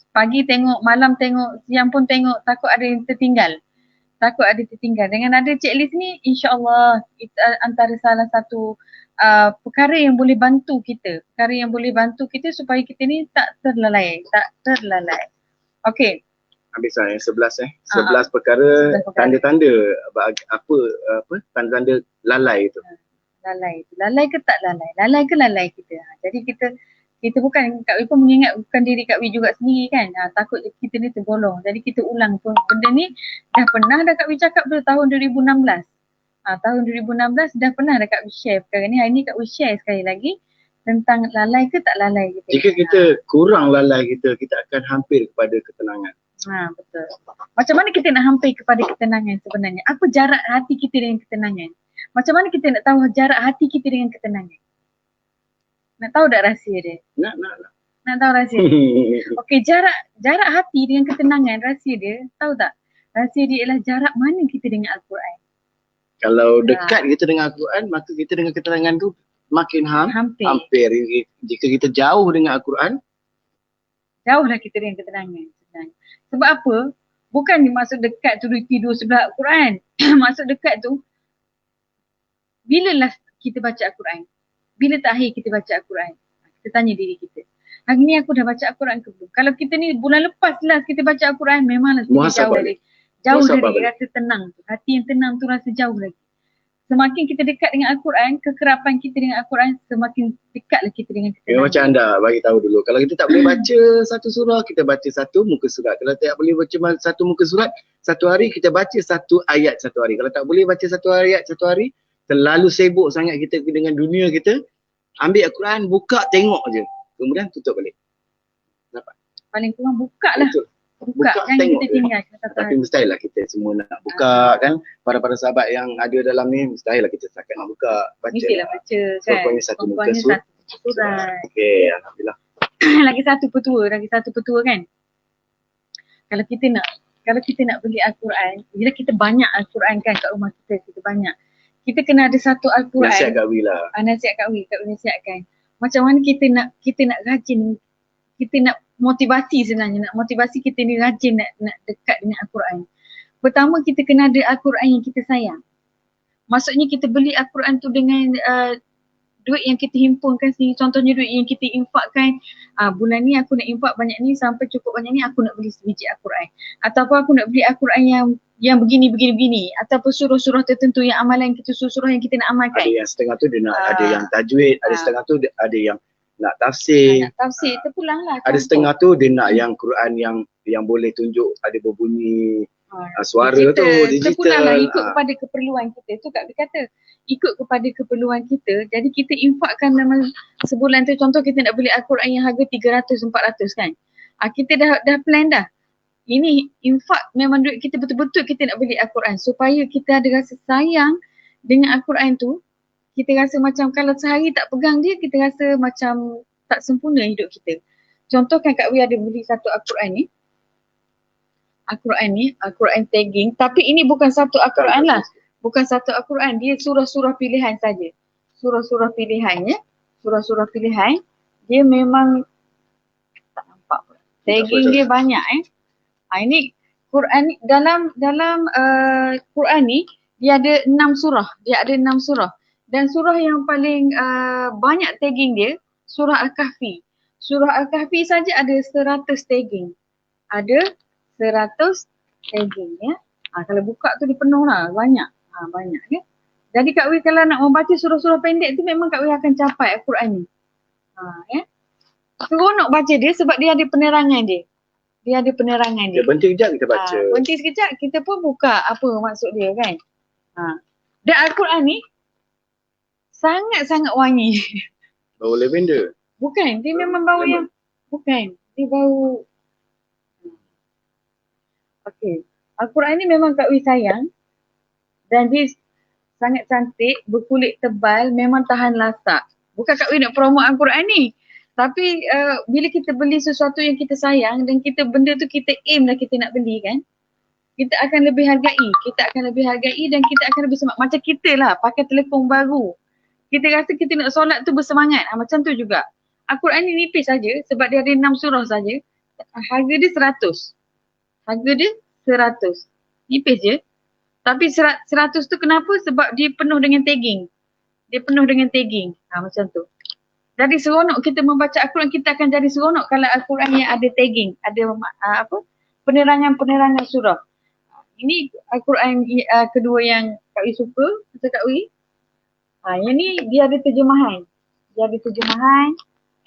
Speaker 2: Pagi tengok, malam tengok, siang pun tengok, takut ada yang tertinggal. Dengan ada checklist ni, insya-Allah antara salah satu perkara yang boleh bantu kita. Supaya kita ni tak terlalai. Okey.
Speaker 1: Habis yang 11 11 perkara tanda-tanda apa tanda-tanda lalai itu.
Speaker 2: Lalai ke tak lalai? Lalai ke lalai kita. Jadi kita bukan, Kak Wi pun mengingatkan diri Kak Wi juga sendiri kan. Takut kita ni tergolong. Jadi kita ulang pun benda ni dah pernah Kak Wi cakap dulu tahun 2016. Tahun 2016 dah pernah Kak Wi share perkara ni. Hari ni Kak Wi share sekali lagi tentang lalai ke tak lalai kita.
Speaker 1: Jika kita kurang lalai kita akan hampir kepada ketenangan.
Speaker 2: Betul. Macam mana kita nak hampir kepada ketenangan sebenarnya? Apa jarak hati kita dengan ketenangan? Macam mana kita nak tahu jarak hati kita dengan ketenangan? Nak tahu tak rahsia dia? Nak tahu rahsia dia? Okey, jarak hati dengan ketenangan, rahsia dia, tahu tak? Rahsia dia ialah jarak mana kita dengan Al-Quran.
Speaker 1: Kalau dekat kita dengan Al-Quran, maka kita dengan ketenangan tu makin hampir. Jika kita jauh dengan Al-Quran,
Speaker 2: jauhlah kita dengan ketenangan. Sebab apa? Bukan maksud dekat tu tidur sebelah Al-Quran. Maksud dekat tu, bilalah kita baca Al-Quran? Bila terakhir kita baca Al-Quran? Kita tanya diri kita. Hari ni aku dah baca Al-Quran ke belum? Kalau kita ni bulan lepas lah kita baca Al-Quran, memanglah kita jauh dari rasa tenang tu. Hati yang tenang tu rasa jauh lagi. Semakin kita dekat dengan Al-Quran, kekerapan kita dengan Al-Quran, semakin dekatlah kita dengan ketenangan.
Speaker 1: Macam anda bagi tahu dulu. Kalau kita tak boleh baca satu surah, kita baca satu muka surat. Kalau tak boleh baca satu muka surat, satu hari kita baca satu ayat satu hari. Kalau tak boleh baca satu ayat satu hari, terlalu sibuk sangat kita dengan dunia kita, ambil Al-Quran, buka, tengok je. Kemudian tutup balik. Dapat.
Speaker 2: Paling kurang buka lah. Buka kan
Speaker 1: tengok
Speaker 2: kita tinggal.
Speaker 1: Tapi mustahil kita semua nak buka kan. Para sahabat yang ada dalam ni, mustahil kita setakat nak buka.
Speaker 2: Mestilah baca kan.
Speaker 1: Pokoknya satu muka surat. Okey, Alhamdulillah.
Speaker 2: Lagi satu petua kan. Kalau kita nak beli Al-Quran, bila kita banyak Al-Quran kan kat rumah kita banyak. Kita kena ada satu Al-Quran.
Speaker 1: Nasihat Kak Wi lah.
Speaker 2: Nasihat Kak Wi nasihatkan. Macam mana kita nak rajin, kita nak motivasi sebenarnya, nak motivasi kita ni rajin nak dekat dengan Al-Quran. Pertama kita kena ada Al-Quran yang kita sayang. Maksudnya kita beli Al-Quran tu dengan duit yang kita himpunkan sendiri. Contohnya duit yang kita infakkan, bulan ni aku nak infak banyak ni, sampai cukup banyak ni aku nak beli sebiji Al-Quran. Ataupun aku nak beli Al-Quran yang begini. Ataupun surah-surah tertentu yang amalan kita, surah yang kita nak amalkan.
Speaker 1: Ada yang setengah tu dia nak ada yang tajwid, ada setengah tu ada yang nak tafsir.
Speaker 2: Tafsir terpulang lah.
Speaker 1: Ada setengah tu dia nak yang Quran yang boleh tunjuk ada berbunyi suara digital, digital.
Speaker 2: Terpulang lah ikut kepada keperluan kita. Tu Kak Wi kata, ikut kepada keperluan kita. Jadi kita infakkan dalam sebulan tu, contoh kita nak beli Al-Quran yang harga 300-400 kan. Kita dah plan dah. Ini infak memang duit kita betul-betul kita nak beli Al-Quran. Supaya kita ada rasa sayang dengan Al-Quran tu. Kita rasa macam kalau sehari tak pegang dia, kita rasa macam tak sempurna hidup kita. Contohkan Kak Wi ada beli satu Al-Quran ni. Al-Quran tagging. Tapi ini bukan satu Al-Quran lah. Bukan satu Al-Quran. Dia surah-surah pilihan saja. Surah-surah pilihannya. Surah-surah pilihan. Dia memang tak nampak pun. Tagging dia banyak Ini Quran dalam Quran ni dia ada 6 surah. Dan surah yang paling banyak tagging dia surah Al-Kahfi. surah Al-Kahfi saja ada 100 tagging. Ada 100 tagging ya. Kalau buka tu dia penuh lah, banyak. Banyak ya. Jadi Kak Wi kalau nak membaca surah-surah pendek tu memang Kak Wi akan capai Al-Quran ni. Ya. Seronok baca dia sebab dia ada penerangan dia. Dia ada penerangan dia.
Speaker 1: Dia berhenti kejap kita baca.
Speaker 2: Berhenti sekejap kita pun buka apa maksud dia kan. Dan Al-Quran ni sangat-sangat wangi.
Speaker 1: Bau lavender.
Speaker 2: Bukan, dia memang bau yang bukan. Dia bau. Okey. Al-Quran ni memang Kak Wi sayang dan dia sangat cantik, berkulit tebal, memang tahan lasak. Bukan Kak Wi nak promote Al-Quran ni. Tapi bila kita beli sesuatu yang kita sayang dan benda tu kita aim lah kita nak beli kan, kita akan lebih hargai. Kita akan lebih hargai dan kita akan lebih semangat. Macam kita lah pakai telefon baru. Kita rasa kita nak solat tu bersemangat. Macam tu juga. Al-Quran ni nipis saja sebab dia ada 6 surah saja. Harga dia 100. Harga dia 100. Nipis je. Tapi 100 tu kenapa? Sebab dia penuh dengan tagging. Dia penuh dengan tagging. Macam tu. Jadi seronok kita membaca Al-Quran, kita akan jadi seronok kalau Al-Quran yang ada tagging, ada penerangan-penerangan surah. Ini Al-Quran kedua yang Kak Wi suka, macam Kak Wi. Yang ni dia ada terjemahan. Dia ada terjemahan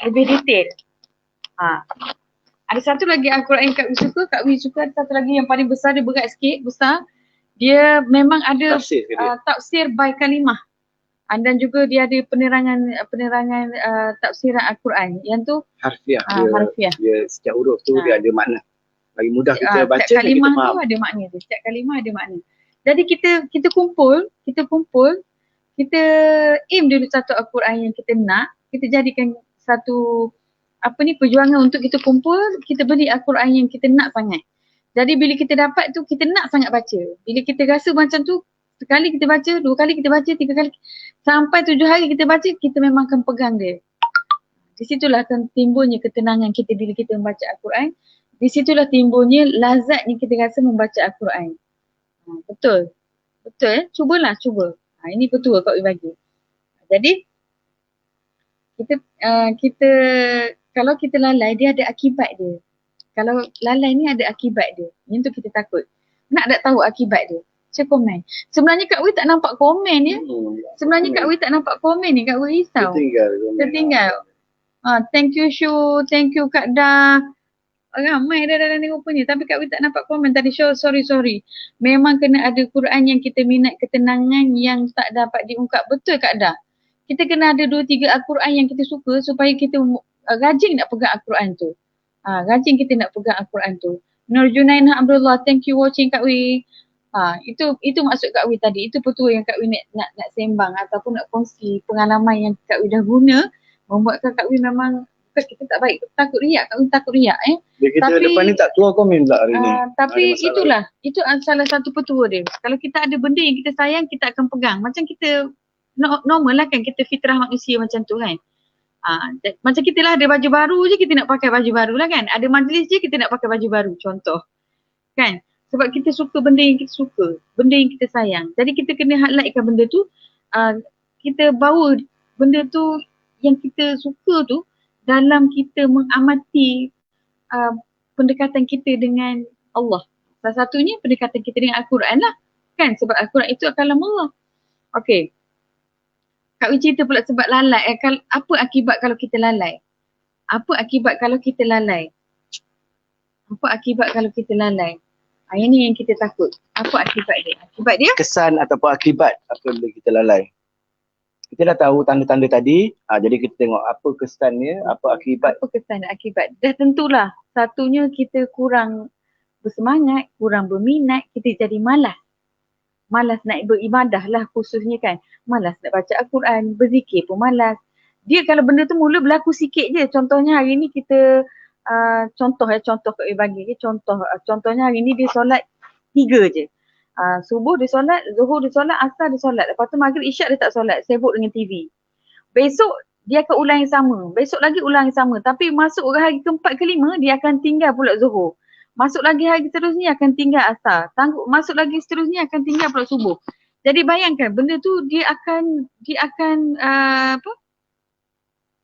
Speaker 2: lebih detail. Ada satu lagi Al-Quran yang Kak Wi suka, ada satu lagi yang paling besar, dia berat sikit, besar. Dia memang ada tafsir by kalimah. Dan juga dia ada penerangan tafsiran Al-Quran. Yang tu
Speaker 1: harfiah.
Speaker 2: Harfiah.
Speaker 1: Dia setiap huruf tu dia ada makna. Lagi mudah kita baca
Speaker 2: setiap kalimah
Speaker 1: kita faham.
Speaker 2: tu ada makna dia. Setiap kalimah ada makna. Jadi kita kumpul, kita aim dulu satu Al-Quran yang kita nak, kita jadikan satu perjuangan untuk kita kumpul, kita beli Al-Quran yang kita nak sangat. Jadi bila kita dapat tu kita nak sangat baca. Bila kita rasa macam tu, sekali kita baca, 2 kali kita baca, 3 kali, sampai 7 hari kita baca, kita memang akan pegang dia. Di situlah akan timbulnya ketenangan kita bila kita membaca Al-Quran. Di situlah timbulnya lazatnya kita rasa membaca Al-Quran. Betul? Betul Cubalah, cuba. Ini betul Kak Wi bagi. Jadi, kita kalau kita lalai, dia ada akibat dia. Kalau lalai ni ada akibat dia. Yang tu kita takut. Nak tak tahu akibat dia? Saya komen. Sebenarnya Kak Wi tak nampak komen ya. Sebenarnya Kak Wi tak nampak komen ni. Kak Wi risau. Tertinggal. Thank you Shu. Thank you Kak Da. Ramai dah ni rupanya. Tapi Kak Wi tak nampak komen tadi. Sorry. Memang kena ada Quran yang kita minat, ketenangan yang tak dapat diungkap. Betul Kak Da. Kita kena ada 2-3 Al-Quran yang kita suka supaya kita rajin nak pegang Al-Quran tu. Rajin kita nak pegang Al-Quran tu. Nur Junain Abdullah. Thank you watching Kak Wi. Itu maksud Kak Wi tadi. Itu betul yang Kak Wi nak sembang ataupun nak kongsi pengalaman yang Kak Wi dah guna membuatkan Kak Wi memang kita tak baik, takut riak. Kak Wi takut riak
Speaker 1: Kita depan ni tak keluar komen pula hari ni.
Speaker 2: Tapi itulah, itu salah satu petua dia. Kalau kita ada benda yang kita sayang, kita akan pegang. Macam kita normal lah kan, kita fitrah manusia macam tu kan. Macam kita lah ada baju baru je kita nak pakai baju baru lah kan. Ada majlis je kita nak pakai baju baru contoh. Kan? Sebab kita suka benda yang kita suka, benda yang kita sayang. Jadi kita kena highlightkan benda tu, kita bawa benda tu yang kita suka tu dalam kita mengamati pendekatan kita dengan Allah. Salah satunya pendekatan kita dengan Al-Quran lah. Kan? Sebab Al-Quran itu kalam Allah. Okey. Kak Wi cerita pula sebab lalai. Apa akibat kalau kita lalai? Apa akibat kalau kita lalai? Yang ni yang kita takut. Apa akibat dia? Akibat dia?
Speaker 1: Kesan ataupun akibat apabila kita lalai. Kita dah tahu tanda-tanda tadi. Jadi kita tengok apa kesannya, apa akibat.
Speaker 2: Apa kesan dan akibat? Dah tentulah. Satunya kita kurang bersemangat, kurang berminat, kita jadi malas. Malas nak beribadah lah khususnya kan. Malas nak baca Al-Quran, berzikir pun malas. Dia kalau benda tu mula berlaku sikit je. Contohnya hari ni kita contoh Kak Wi bagi contohnya hari ni dia solat 3 je. Subuh dia solat, Zuhur dia solat, Asar dia solat. Lepas tu Maghrib Isyak dia tak solat, sibuk dengan TV. Besok dia akan ulang yang sama. Besok lagi ulang yang sama. Tapi masuk hari ke-4 ke-5 dia akan tinggal pula Zuhur. Masuk lagi hari seterusnya akan tinggal Asar. Masuk lagi seterusnya akan tinggal pula Subuh. Jadi bayangkan benda tu dia akan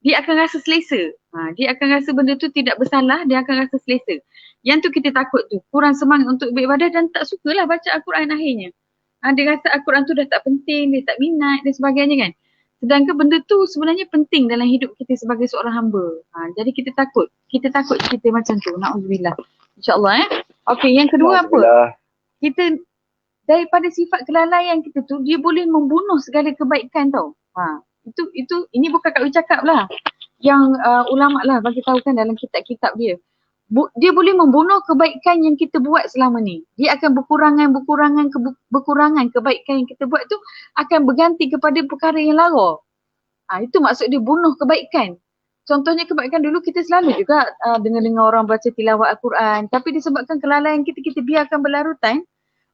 Speaker 2: dia akan rasa selesa. Dia akan rasa benda tu tidak bersalah, dia akan rasa selesa. Yang tu kita takut tu, kurang semangat untuk beribadah dan tak sukalah baca Al-Quran akhirnya. Dia rasa Al-Quran tu dah tak penting, dia tak minat dan sebagainya kan. Sedangkan benda tu sebenarnya penting dalam hidup kita sebagai seorang hamba. Jadi kita takut kita macam tu. Na'udzubillah. InsyaAllah Okey, yang kedua apa? Kita daripada sifat kelalaian kita tu, dia boleh membunuh segala kebaikan tau. Ini bukan Kak Wi cakap lah. Yang ulama lah bagi tahu kan dalam kitab-kitab dia. Dia boleh membunuh kebaikan yang kita buat selama ni. Dia akan berkurangan kebaikan yang kita buat tu akan berganti kepada perkara yang lara. Itu maksud dia bunuh kebaikan. Contohnya kebaikan dulu kita selalu juga dengar orang baca tilawat Al-Quran. Tapi disebabkan kelalaian kita biarkan berlarutan.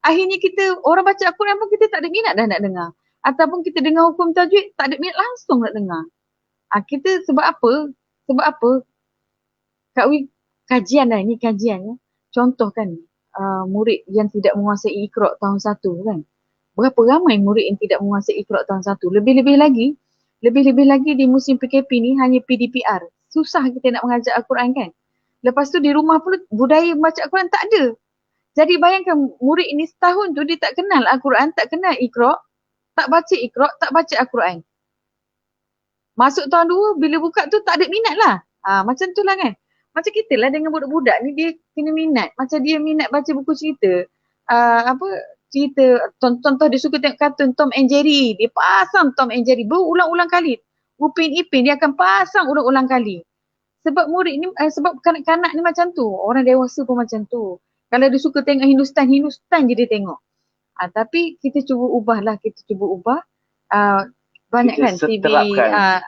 Speaker 2: Akhirnya kita, orang baca Al-Quran pun kita tak ada minat dah nak dengar. Ataupun kita dengar hukum tajwid, tak ada minat langsung nak dengar. Kita sebab apa? Kak Wi, kajian lah, ni kajian ya. Contoh kan, murid yang tidak menguasai Iqra' tahun 1 kan. Berapa ramai murid yang tidak menguasai Iqra' tahun 1. Lebih-lebih lagi di musim PKP ni hanya PDPR. Susah kita nak mengajar Al-Quran kan. Lepas tu di rumah pun budaya membaca Al-Quran tak ada. Jadi bayangkan murid ini setahun tu dia tak kenal Al-Quran, tak kenal Iqra', tak baca Iqra', tak baca Al-Quran. Masuk tahun 2 bila buka tu tak ada minat lah. Macam tu lah kan. Macam kita lah dengan budak-budak ni dia kena minat. Macam dia minat baca buku cerita. Cerita, contoh dia suka tengok kartun Tom and Jerry. Dia pasang Tom and Jerry berulang-ulang kali. Upin Ipin dia akan pasang ulang-ulang kali. Sebab murid ni, sebab kanak-kanak ni macam tu. Orang dewasa pun macam tu. Kalau dia suka tengok Hindustan je dia tengok. Tapi kita cuba ubah. Banyak kita kan TV,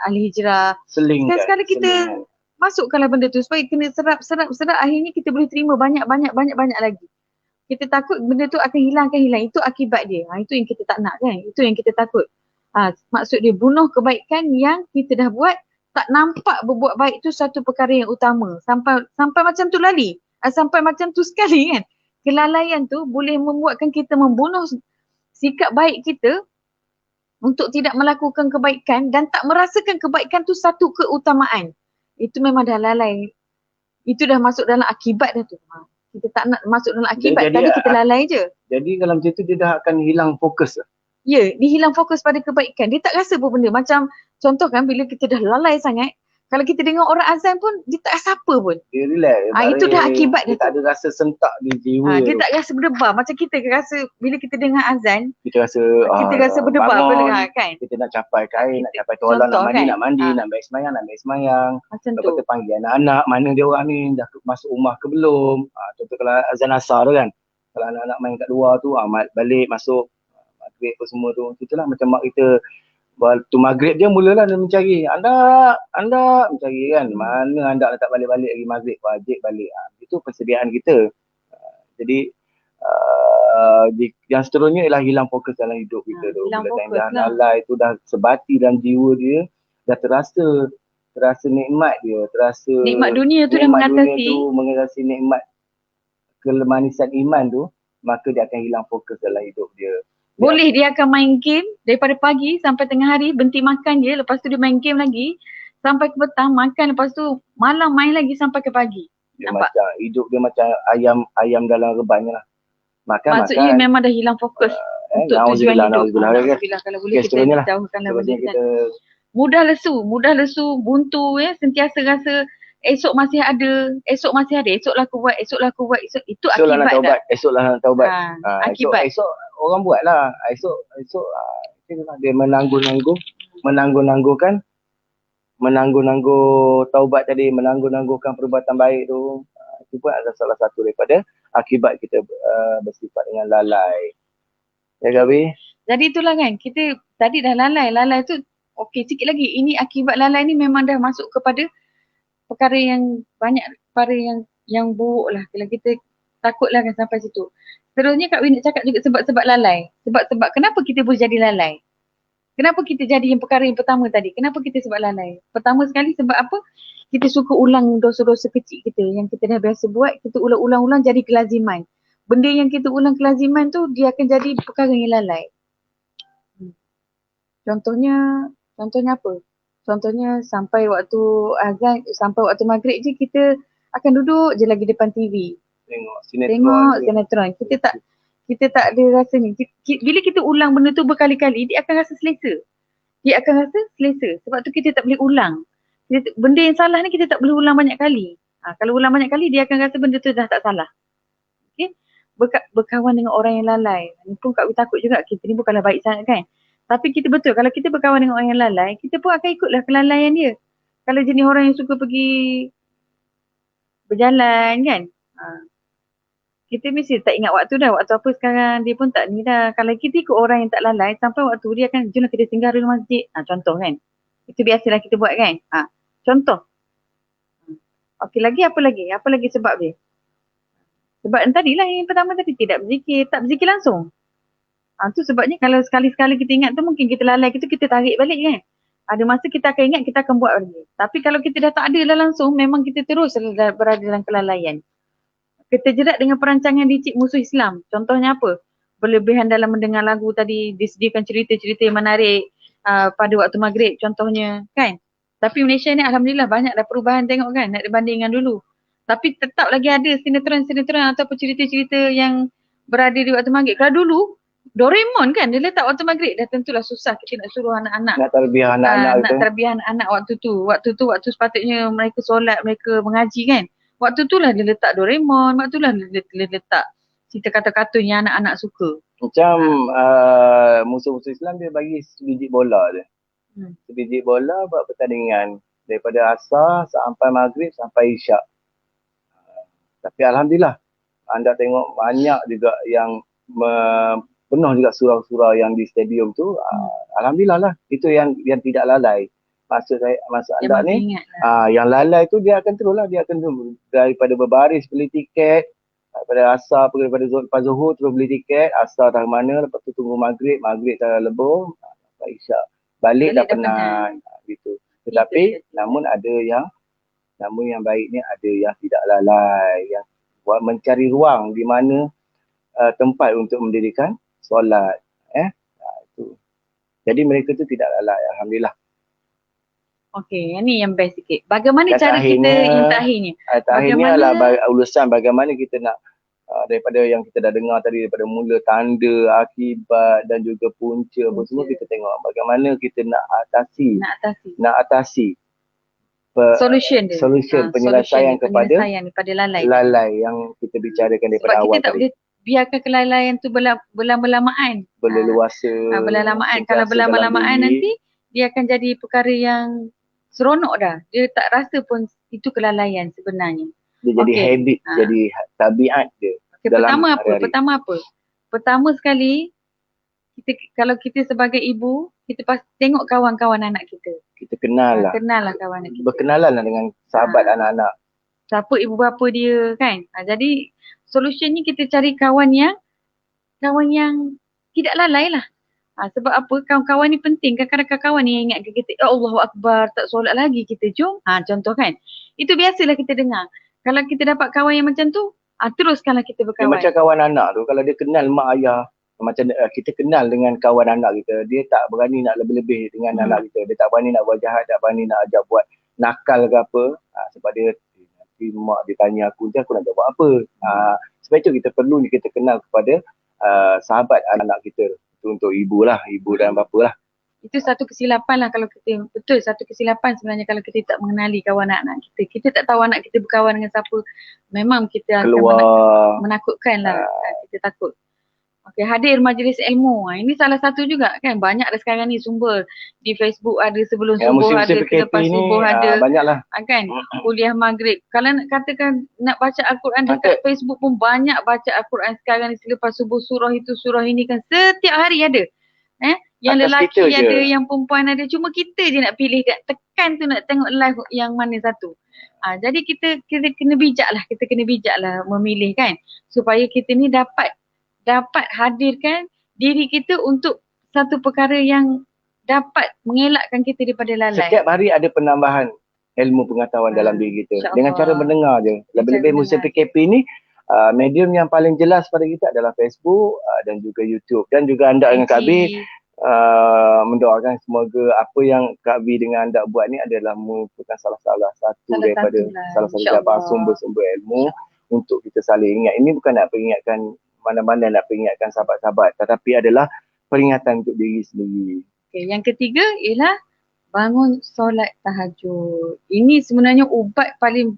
Speaker 2: Al-Hijrah. Sekali-sekala kita masukkanlah benda tu supaya kena serap akhirnya kita boleh terima banyak lagi. Kita takut benda tu akan hilang. Itu akibat dia. Itu yang kita tak nak kan. Itu yang kita takut. Maksud dia bunuh kebaikan yang kita dah buat. Tak nampak berbuat baik tu satu perkara yang utama. Sampai macam tu lali. Sampai macam tu sekali kan. Kelalaian tu boleh membuatkan kita membunuh sikap baik kita untuk tidak melakukan kebaikan dan tak merasakan kebaikan tu satu keutamaan. Itu memang dah lalai. Itu dah masuk dalam akibat dah tu. Kita tak nak masuk dalam akibat. Tadi kita lalai je.
Speaker 1: Jadi kalau macam tu dia dah akan hilang fokus.
Speaker 2: Ya, dia hilang fokus pada kebaikan. Dia tak rasa pun benda. Macam contoh kan bila kita dah lalai sangat, kalau kita dengar orang azan pun, dia tak rasa apa pun.
Speaker 1: Dia relax.
Speaker 2: Itu dah akibat dia.
Speaker 1: Dia tak ada rasa sentak di jiwa.
Speaker 2: Dia tak rasa berdebar. Macam kita rasa bila kita dengar azan,
Speaker 1: kita rasa
Speaker 2: berdebar kan.
Speaker 1: Kita nak capai kain, nak capai toalan, nak mandi, nak baik semayang. Macam tu. Lepas tu panggil anak-anak, mana dia orang ni, dah masuk rumah ke belum. Contoh kalau azan asar tu kan. Kalau anak-anak main kat luar tu, balik masuk, maghrib apa semua tu. Itulah macam mak kita. Waktu maghrib dia mulalah dia mencari. Anda mencari kan. Mana anda tak balik-balik lagi maghrib. Wajib balik. Itu persediaan kita. Jadi yang seterusnya ialah hilang fokus dalam hidup kita tu. Bila dah lalai tu dah sebati dalam jiwa dia. Dah terasa nikmat dia. Terasa
Speaker 2: nikmat dunia tu dah
Speaker 1: mengatasi nikmat kelemanisan iman tu. Maka dia akan hilang fokus dalam hidup dia.
Speaker 2: Boleh dia akan main game daripada pagi sampai tengah hari, berhenti makan je, lepas tu dia main game lagi sampai ke petang, makan, lepas tu malam main lagi sampai ke pagi.
Speaker 1: Dia macam hidup dia macam ayam dalam rebanya lah.
Speaker 2: Maksudnya memang dah hilang fokus untuk tujuan hidup. Kalau boleh kita jauhkanlah benda kan. Mudah lesu, buntu ya, sentiasa rasa esok masih ada, esoklah aku buat, itu akibat dah.
Speaker 1: Esoklah nak taubat.
Speaker 2: Akibat.
Speaker 1: Esok orang buat lah. Esok dia menangguh taubat tadi, menangguhkan perbuatan baik tu. Itu pun adalah salah satu daripada akibat kita bersifat dengan lalai. Ya Gabi?
Speaker 2: Jadi itulah kan, kita tadi dah lalai tu okey sikit lagi. Ini akibat lalai ni memang dah masuk kepada perkara yang banyak, perkara yang buruk lah. Kalau kita takutlah kan sampai situ. Seterusnya Kak Wi nak cakap juga sebab-sebab lalai. Sebab kenapa kita boleh jadi lalai? Kenapa kita jadi yang perkara yang pertama tadi? Kenapa kita sebab lalai? Pertama sekali sebab apa? Kita suka ulang dosa-dosa kecil kita yang kita dah biasa buat. Kita ulang-ulang jadi kelaziman. Benda yang kita ulang kelaziman tu dia akan jadi perkara yang lalai. Contohnya apa? Contohnya sampai waktu azan, sampai waktu maghrib je kita akan duduk je lagi depan TV.
Speaker 1: Tengok sinetron.
Speaker 2: Tengok sinetron. Kita tak ada rasa ni. Bila kita ulang benda tu berkali-kali, dia akan rasa selesa. Dia akan rasa selesa. Sebab tu kita tak boleh ulang. Benda yang salah ni kita tak boleh ulang banyak kali. Kalau ulang banyak kali, dia akan rasa benda tu dah tak salah. Okay? Berkawan dengan orang yang lalai. Ni pun Kak Wi takut juga, kita ni bukanlah baik sangat kan. Tapi kita betul, kalau kita berkawan dengan orang yang lalai, kita pun akan ikutlah kelalaian dia. Kalau jenis orang yang suka pergi berjalan kan, kita mesti tak ingat waktu dah. Waktu apa sekarang, dia pun tak ni dah. Kalau kita ikut orang yang tak lalai, sampai waktu dia akan, jomlah kita singgah di masjid. Contoh kan. Itu biasalah kita buat kan. Contoh. Okey, lagi apa lagi? Apa lagi sebab dia? Sebab tadilah yang pertama tadi, tidak berzikir, tak berzikir langsung. Tu sebabnya kalau sekali-sekali kita ingat tu mungkin kita lalai, kita tarik balik kan. Ada masa kita akan ingat, kita akan buat lagi. Tapi kalau kita dah tak ada lah langsung, memang kita terus berada dalam kelalaian. Kita jerat dengan perancangan dicik musuh Islam. Contohnya apa? Berlebihan dalam mendengar lagu tadi, disediakan cerita-cerita yang menarik pada waktu maghrib contohnya kan. Tapi Malaysia ni alhamdulillah banyak dah perubahan tengok kan, nak dibanding dengan dulu. Tapi tetap lagi ada sinetron-sinetron ataupun cerita-cerita yang berada di waktu maghrib. Kalau dulu, Doraemon kan dia letak waktu maghrib, dah tentulah susah kita nak suruh anak-anak.
Speaker 1: Nak terbiah anak-anak
Speaker 2: nak terbiah anak waktu tu. Waktu sepatutnya mereka solat, mereka mengaji kan. Waktu tu lah dia letak Doraemon, waktu tu lah dia letak cerita kata-kata yang anak-anak suka.
Speaker 1: Macam musuh-musuh Islam dia bagi sebiji bola je. Sebiji bola buat pertandingan daripada asar sampai maghrib sampai isyak. Tapi alhamdulillah anda tengok banyak juga yang penuh juga surau-surau yang di stadium tu. Alhamdulillah lah. Itu yang tidak lalai. Maksud anda ni, yang lalai tu dia akan terus lah. Dia akan terus daripada berbaris beli tiket, daripada asar pergi daripada lepas zuhur terus beli tiket, asar dah mana, lepas tu tunggu maghrib dah lebur, sampai isyak. Balik dah penat. Gitu. Tetapi namun yang baik ni ada yang tidak lalai, yang mencari ruang di mana tempat untuk mendirikan solat. Itu. Jadi mereka tu tidak lalai, alhamdulillah.
Speaker 2: Okey, yang ni yang best sikit. Bagaimana cara kita intahinya?
Speaker 1: Akhirnya lah urusan bagaimana kita nak daripada yang kita dah dengar tadi, daripada mula tanda, akibat dan juga punca apa semua, kita tengok bagaimana kita nak atasi solution penyelesaian kepada lalai yang kita bicarakan daripada awal tadi. Sebab
Speaker 2: kita tak boleh biarkan kelalaian tu berlama-lamaan.
Speaker 1: Berleluasa.
Speaker 2: Kalau berlama-lamaan nanti dia akan jadi perkara yang seronok dah. Dia tak rasa pun itu kelalaian sebenarnya.
Speaker 1: Dia jadi habit, jadi tabiat dia.
Speaker 2: Pertama apa? Pertama sekali, kalau kita sebagai ibu, kita pasti tengok kawan-kawan anak kita.
Speaker 1: Kita kenal lah.
Speaker 2: Kenal lah kawan anak kita.
Speaker 1: Berkenalan lah dengan sahabat anak-anak.
Speaker 2: Siapa ibu bapa dia kan. Jadi solusinya kita cari kawan yang tidak lalai lah. Sebab apa? Kawan-kawan ni penting. Kadang-kadang kawan ni yang ingatkan kita, ya Allahu Akbar, tak solat lagi kita, jom. Contoh kan. Itu biasalah kita dengar. Kalau kita dapat kawan yang macam tu, teruskanlah kita berkawan.
Speaker 1: Macam kawan anak tu, kalau dia kenal mak ayah, macam kita kenal dengan kawan anak kita, dia tak berani nak lebih-lebih dengan anak kita. Dia tak berani nak buat jahat, tak berani nak ajak buat nakal ke apa. Sebab dia, nanti mak dia tanya aku nak buat apa. Sebab itu kita perlu kita kenal kepada sahabat anak kita. Itu untuk ibu dan bapa lah.
Speaker 2: Itu satu kesilapan lah kalau kita, betul satu kesilapan sebenarnya kalau kita tak mengenali kawan anak kita. Kita tak tahu anak kita berkawan dengan siapa. Memang kita akan menakutkan lah. Kita takut. Okey, hadir majlis ilmu. Ini salah satu juga kan. Banyak dah sekarang ni sumber. Di Facebook ada, sebelum subuh ada, selepas subuh ada.
Speaker 1: Banyaklah.
Speaker 2: Kan, kuliah maghrib. Kalau nak katakan nak baca Al-Quran dekat Facebook pun banyak baca Al-Quran sekarang ni, selepas subuh, surah itu, surah ini kan. Setiap hari ada. Yang lelaki ada, yang perempuan ada. Cuma kita je nak pilih, tekan tu nak tengok live yang mana satu. Jadi kita kena bijak lah memilih kan. Supaya kita ni dapat hadirkan diri kita untuk satu perkara yang dapat mengelakkan kita daripada lalai.
Speaker 1: Setiap hari ada penambahan ilmu pengetahuan dalam diri kita. Dengan cara mendengar je. Lebih-lebih musim PKP ni, medium yang paling jelas pada kita adalah Facebook dan juga YouTube. Dan juga anda dengan Kak B, mendoakan semoga apa yang Kak V dengan anda buat ni adalah merupakan salah satu daripada salah satu daripada sumber-sumber ilmu untuk kita saling ingat. Ini bukan nak peringatkan mana-mana, nak peringatkan sahabat-sahabat, tetapi adalah peringatan untuk diri sendiri.
Speaker 2: Okay, yang ketiga ialah bangun solat tahajud. Ini sebenarnya ubat paling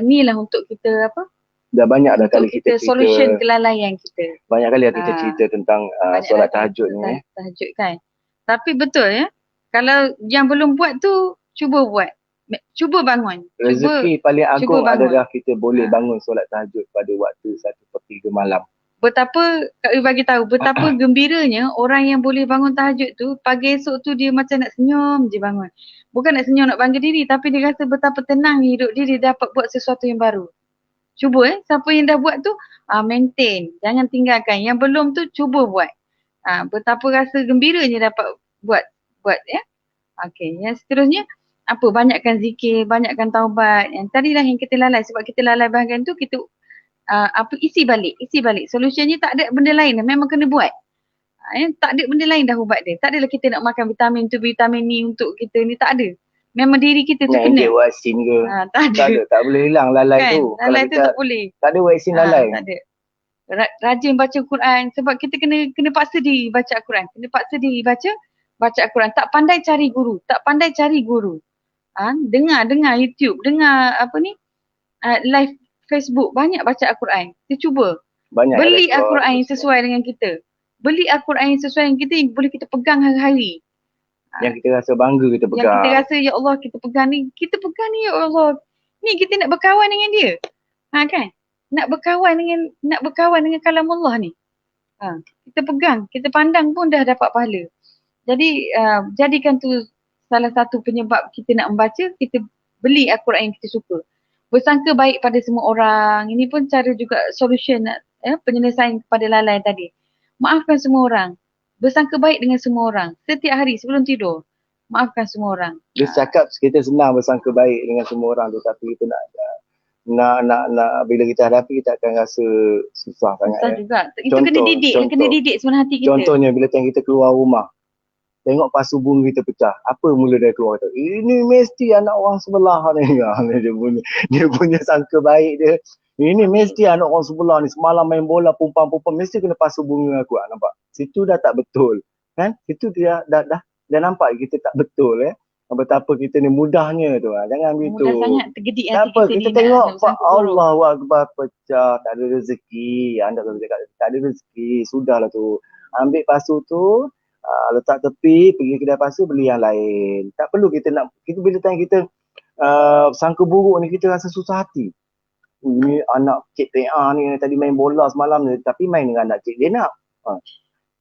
Speaker 2: ni lah untuk kita apa?
Speaker 1: Dah banyak dah kali kita
Speaker 2: solution kelalaian kita.
Speaker 1: Banyak kali kita cerita tentang solat tahajud ni.
Speaker 2: Tahajud kan. Tapi betul ya. Kalau yang belum buat tu cuba buat. Cuba bangun.
Speaker 1: Rezeki paling agung adalah kita boleh bangun solat tahajud pada waktu 1/3 malam.
Speaker 2: Betapa Kak Wi bagi tahu betapa gembiranya orang yang boleh bangun tahajud tu, pagi esok tu dia macam nak senyum je bangun. Bukan nak senyum nak bangga diri, tapi dia rasa betapa tenang hidup dia dapat buat sesuatu yang baru. Cuba siapa yang dah buat tu maintain, jangan tinggalkan. Yang belum tu cuba buat. Betapa rasa gembiranya dapat buat ya. Okey, yang seterusnya apa? Banyakkan zikir, banyakkan taubat. Yang tadilah yang kita lalai, sebab kita lalai bahagian tu kita isi balik. Solusinya tak ada benda lain, memang kena buat. Tak ada benda lain dah ubat dia. Tak adalah kita nak makan vitamin tu, vitamin ni untuk kita ni, tak ada. Memang diri kita tu kena.
Speaker 1: Nak vaksin ke?
Speaker 2: Tak ada.
Speaker 1: Tak boleh hilang lalai
Speaker 2: kan?
Speaker 1: tu.
Speaker 2: Lalai tu tak boleh.
Speaker 1: Tak ada vaksin lalai.
Speaker 2: Tak ada. Rajin baca Quran, sebab kita kena paksa diri baca Quran. Kena paksa diri baca Quran. Tak pandai cari guru. Dengar YouTube, dengar live Facebook, banyak baca Al-Quran. Kita cuba. Beli Al-Quran yang sesuai dengan kita. Beli Al-Quran yang sesuai dengan kita, yang boleh kita pegang hari-hari.
Speaker 1: Yang kita rasa bangga kita pegang.
Speaker 2: Yang kita rasa, ya Allah, kita pegang ni ya Allah. Ni kita nak berkawan dengan dia. Kan? Nak berkawan dengan kalam Allah ni. Kita pegang, kita pandang pun dah dapat pahala. Jadi, jadikan tu salah satu penyebab kita nak membaca, kita beli Al-Quran yang kita suka. Bersangka baik pada semua orang. Ini pun cara juga solution penyelesaian kepada lalai tadi. Maafkan semua orang. Bersangka baik dengan semua orang. Setiap hari sebelum tidur, maafkan semua orang.
Speaker 1: Dia cakap kita senang bersangka baik dengan semua orang tu, tapi kita nak bila kita hadapi, kita akan rasa susah sangat.
Speaker 2: Susah juga. Itu kena didik sebenarnya hati kita.
Speaker 1: Contohnya bila kita keluar rumah, tengok pasu bunga kita pecah. Apa mula dia keluar kata, ini mesti anak orang sebelah ni. Dia punya sangka baik dia. Ini mesti anak orang sebelah ni semalam main bola pumpang-pumpang, mesti kena pasu bunga aku. Nampak? Situ dah tak betul. Kan? Situ dia dah nampak kita tak betul. Betapa kita ni mudahnya tu. Jangan begitu.
Speaker 2: Mudah sangat tergedik hati kita.
Speaker 1: Kita tengok Allahu Akbar pecah, tak ada rezeki. Anda kalau cakap tak ada rezeki, sudahlah tu. Ambil pasu tu, letak tepi, pergi kedai pasu, beli yang lain. Tak perlu kita bila tanya kita sangka buruk ni, kita rasa susah hati. Ini anak Cik Tea ni tadi main bola semalam ni, tapi main dengan anak Cik Jenab.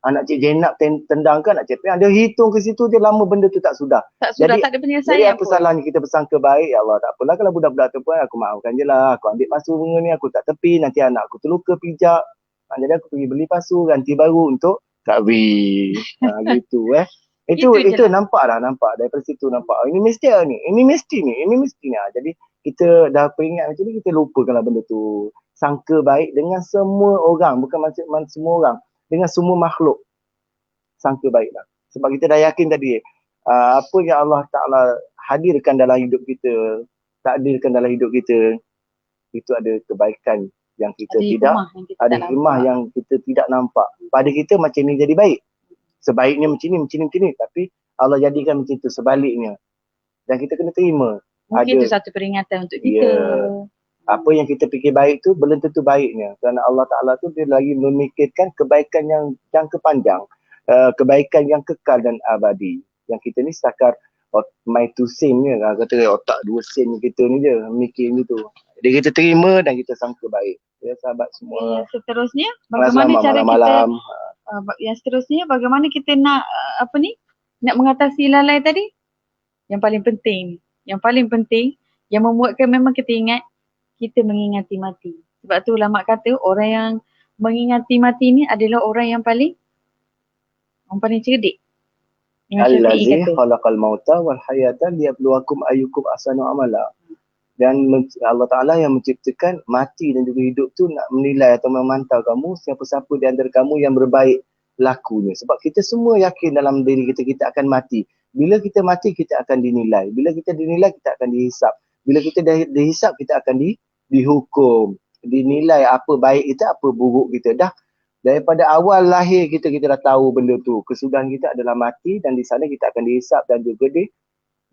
Speaker 1: Anak Cik Jenab tendang ke anak Cik Tea, dia hitung ke situ, dia lama benda tu tak sudah.
Speaker 2: Tak ada penyelesaian.
Speaker 1: Jadi apa salahnya kita bersangka baik, ya Allah, tak apalah kalau budak-budak tu pun aku maafkan je lah. Aku ambil pasu bunga ni, aku tak tepi, nanti anak aku terluka pijak. Jadi aku pergi beli pasu ganti baru untuk Kak V. Gitu Itu nampak daripada situ nampak. Ini mesti ni. Jadi kita dah peringat macam ni, kita lupakanlah benda tu. Sangka baik dengan semua orang, bukan macam semua orang, dengan semua makhluk. Sangka baiklah. Sebab kita dah yakin tadi, apa yang Allah Ta'ala hadirkan dalam hidup kita, takdirkan dalam hidup kita, itu ada kebaikan yang kita ada hikmah yang kita tidak nampak. Pada kita macam ni jadi baik. Sebaiknya macam ni. Tapi Allah jadikan macam tu sebaliknya. Dan kita kena terima.
Speaker 2: Mungkin itu satu peringatan untuk kita.
Speaker 1: Apa yang kita fikir baik tu belum tentu baiknya. Kerana Allah Ta'ala tu dia lagi memikirkan kebaikan yang jangka panjang. Kebaikan yang kekal dan abadi. Yang kita ni setakat main 2 sen je. Kata otak 2 sen kita ni je. Mikir gitu. Jadi kita terima dan kita sangka baik. Ya sahabat semua.
Speaker 2: Seterusnya, bagaimana cara kita... Yang seterusnya, bagaimana kita nak nak mengatasi lalai tadi? Yang paling penting, yang membuatkan memang kita ingat, kita mengingati mati. Sebab tu ulama kata orang yang mengingati mati ni adalah orang yang paling cerdik.
Speaker 1: Allazi khalaqal mauta wal hayata liyabluwakum ayyukum ahsanu amala. Dan Allah Ta'ala yang menciptakan mati dan juga hidup tu nak menilai atau memantau kamu, siapa-siapa di antara kamu yang berbaik lakunya. Sebab kita semua yakin dalam diri kita, kita akan mati. Bila kita mati, kita akan dinilai. Bila kita dinilai, kita akan dihisap. Bila kita dah dihisap, kita akan dihukum. Dinilai apa baik kita, apa buruk kita. Dah daripada awal lahir kita dah tahu benda tu. Kesudahan kita adalah mati dan di sana kita akan dihisap dan juga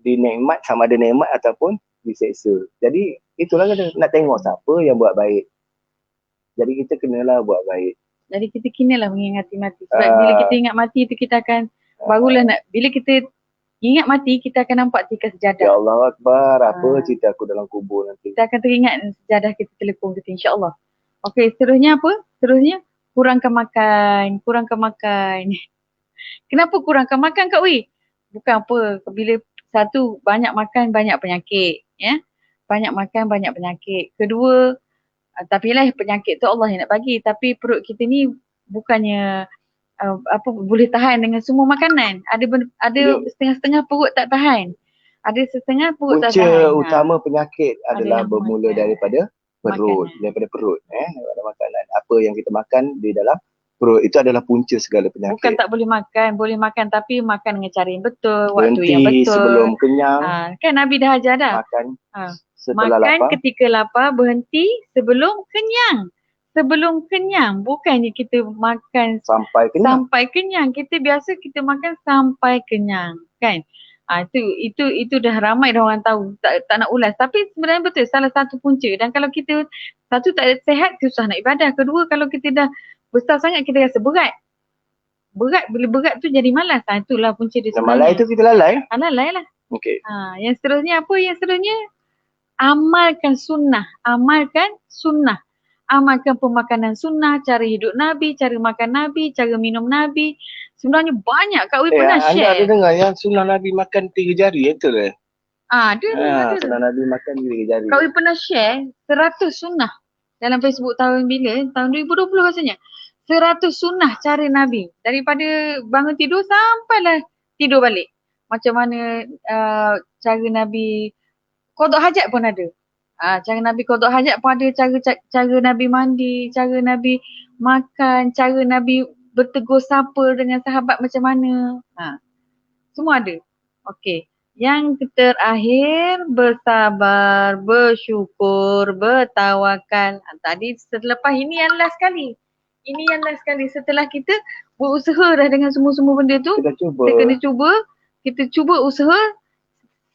Speaker 1: dinikmat, sama ada nikmat ataupun diseksa. Jadi itulah kita nak tengok siapa yang buat baik. Jadi kita kenalah buat baik.
Speaker 2: Jadi kita kenalah mengingati mati. Sebab bila kita ingat mati tu kita akan barulah nak, bila kita ingat mati kita akan nampak tikas sejadah.
Speaker 1: Ya Allah Akbar, apa cerita aku dalam kubur nanti.
Speaker 2: Kita akan teringat sejadah kita telekung kita, insya-Allah. Okey, seterusnya apa? Seterusnya kurangkan makan, kurangkan makan. Kenapa kurangkan makan Kak Wi? Bukan apa, bila satu, banyak makan banyak penyakit, ya. Banyak makan banyak penyakit. Kedua, tapi lah penyakit tu Allah yang nak bagi, tapi perut kita ni bukannya boleh tahan dengan semua makanan. Ada setengah-setengah perut tak tahan. Ada setengah perut tak tahan.
Speaker 1: Punca utama penyakit adalah bermula daripada perut,
Speaker 2: makanan.
Speaker 1: daripada perut, daripada makanan. Apa yang kita makan di dalam perut itu adalah punca segala penyakit.
Speaker 2: Bukan tak boleh makan tapi makan dengan cara yang betul, waktu yang
Speaker 1: Berhenti
Speaker 2: betul.
Speaker 1: sebelum kenyang.
Speaker 2: Kan Nabi dah ajar dah.
Speaker 1: Makan setelah
Speaker 2: makan
Speaker 1: lapar.
Speaker 2: Ketika lapar, berhenti sebelum kenyang. Sebelum kenyang, bukannya kita makan sampai kenyang. Kita biasa kita makan sampai kenyang, kan? Itu dah ramai dah orang tahu. Tak nak ulas. Tapi sebenarnya betul, salah satu punca. Dan kalau kita satu tak ada sihat, susah nak ibadah. Kedua, kalau kita dah besar sangat, kita rasa berat. Bila berat tu jadi malas. Itulah punca dia sebenarnya.
Speaker 1: Malas itu kita lalai?
Speaker 2: Lalai lah.
Speaker 1: Okey.
Speaker 2: Yang seterusnya apa? Yang seterusnya, amalkan sunnah. Amalkan sunnah. Amalkan pemakanan sunnah, cara hidup Nabi, cara makan Nabi, cara minum Nabi. Sebenarnya banyak. Kak Wi pernah share.
Speaker 1: Anda ada dengar yang sunnah Nabi makan 3 jari, betul ke?
Speaker 2: Ada.
Speaker 1: Sunnah Nabi makan 3 jari.
Speaker 2: Kak Wi pernah share 100 sunnah dalam Facebook tahun bila? Tahun 2020 rasanya. 100 sunnah cara Nabi. Daripada bangun tidur sampailah tidur balik. Macam mana cara Nabi qada hajat pun ada. Cara Nabi qada hajat pun ada, cara Nabi mandi, cara Nabi makan, cara Nabi bertegur sapa dengan sahabat macam mana. Semua ada. Okey. Yang terakhir, bersabar, bersyukur, bertawakal. Tadi selepas ini yang last sekali. Ini yang last sekali. Setelah kita berusaha dah dengan semua-semua benda tu, kita kena cuba. Kita cuba usaha.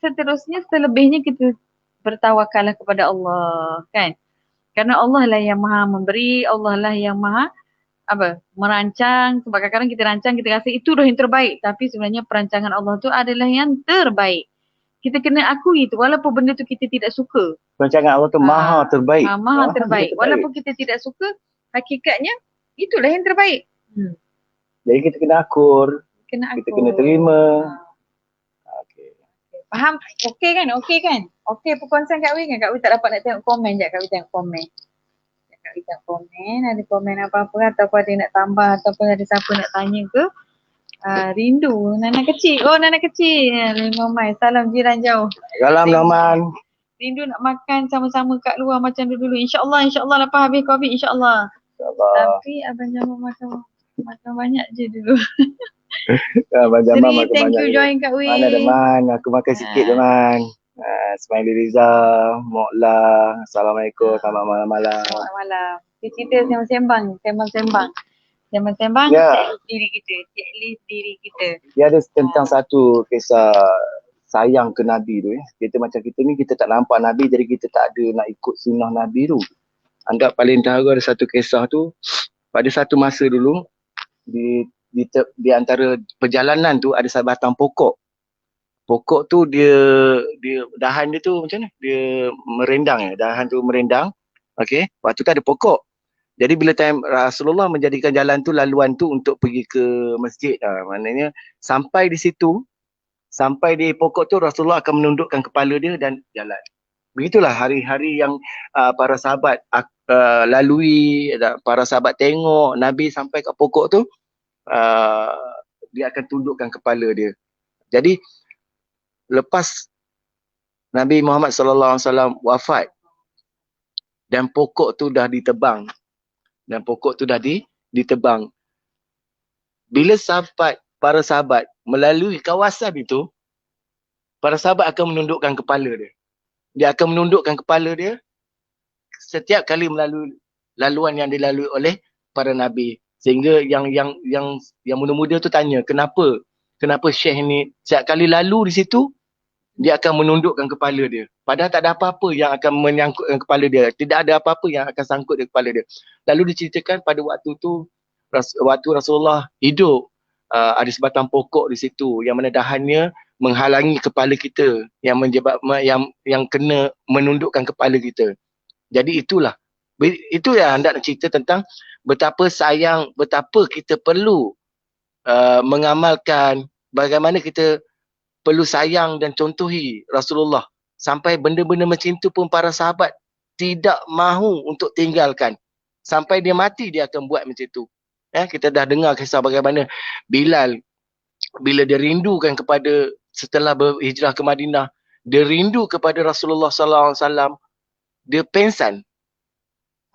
Speaker 2: Seterusnya, selebihnya kita bertawakallah kepada Allah, kan? Karena Allah lah yang maha memberi, Allah lah yang maha merancang. Sebab kadang-kadang kita rancang, kita rasa itu dah yang terbaik. Tapi sebenarnya perancangan Allah tu adalah yang terbaik. Kita kena akui tu, walaupun benda tu kita tidak suka.
Speaker 1: Perancangan Allah tu maha terbaik.
Speaker 2: Maha terbaik. Walaupun kita tidak suka, hakikatnya itulah yang terbaik.
Speaker 1: Jadi kita kena akur. Kita kena terima.
Speaker 2: Faham? Okey kan? Okey perkongsian Kak Wi kan? Kak Wi tak dapat nak tengok komen je. Kak Wi tengok komen. Kak Wi tengok komen. Ada komen apa-apa ataupun ada nak tambah ataupun ada siapa nak tanya ke. Rindu Nana kecil. Oh Nana kecil. Mamai. Salam jiran jauh.
Speaker 1: Salam Noman.
Speaker 2: Rindu nak makan sama-sama kat luar macam dulu. InsyaAllah lepas habis COVID insyaAllah. Tapi Abang Jamal makan banyak je dulu. Seri, thank you join Kak Wi.
Speaker 1: Mana ada Man, aku makan sikit je Man. Smiley Riza, Mokla, Assalamualaikum, selamat malam-malam.
Speaker 2: Selamat malam. Kita sembang-sembang. Sembang-sembang, checklist diri kita.
Speaker 1: Dia ada tentang satu kisah sayang ke Nabi tu. Kita macam kita ni, kita tak nampak Nabi, jadi kita tak ada nak ikut sunnah Nabi tu. Anggap paling tahu ada satu kisah tu, pada satu masa dulu, di antara perjalanan tu ada sebatang pokok. Pokok tu dia dahan dia tu macam mana? Dia merendang dahan tu merendang. Okey, waktu tu ada pokok. Jadi bila time Rasulullah menjadikan jalan tu, laluan tu untuk pergi ke masjid. Maknanya sampai di situ, sampai di pokok tu Rasulullah akan menundukkan kepala dia dan jalan. Begitulah hari-hari yang para sahabat lalui, para sahabat tengok Nabi sampai kat pokok tu. Dia akan tundukkan kepala dia. Jadi lepas Nabi Muhammad SAW wafat dan pokok tu dah ditebang, Bila para sahabat melalui kawasan itu, para sahabat akan menundukkan kepala dia. Dia akan menundukkan kepala dia setiap kali melalui laluan yang dilalui oleh para nabi. Sehingga yang muda-muda tu tanya, kenapa Syekh ni setiap kali lalu di situ dia akan menundukkan kepala dia. Padahal tak ada apa-apa yang akan menyangkutkan kepala dia. Tidak ada apa-apa yang akan sangkut di kepala dia. Lalu diceritakan pada waktu tu, waktu Rasulullah hidup, ada sebatang pokok di situ yang mana dahannya menghalangi kepala kita, yang kena menundukkan kepala kita. Jadi itu yang anda nak cerita tentang betapa kita perlu mengamalkan, bagaimana kita perlu sayang dan contohi Rasulullah. Sampai benda-benda macam itu pun para sahabat tidak mahu untuk tinggalkan. Sampai dia mati dia akan buat macam itu. Kita dah dengar kisah bagaimana Bilal, bila dia rindukan setelah berhijrah ke Madinah, dia rindu kepada Rasulullah sallallahu alaihi wasallam, dia pengsan.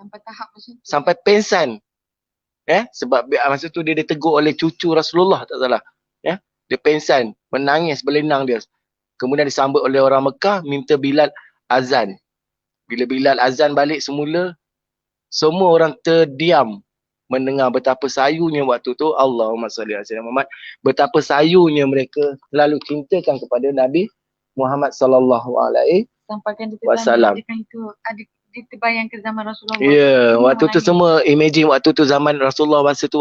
Speaker 2: Sampai tahap macam tu.
Speaker 1: Sampai pengsan. Sebab masa tu dia ditegur oleh cucu Rasulullah, tak salah. Dia pengsan, menangis, berlenang dia. Kemudian disambut oleh orang Mekah, minta Bilal azan. Bila Bilal azan balik semula, semua orang terdiam mendengar betapa sayunya waktu tu, Allahumma salli ala sayyidina Muhammad, betapa sayunya mereka selalu cintakan kepada Nabi Muhammad sallallahu alaihi wasallam.
Speaker 2: Dia terbayang ke zaman Rasulullah.
Speaker 1: Ya, waktu tu semua imagine waktu tu zaman Rasulullah masa tu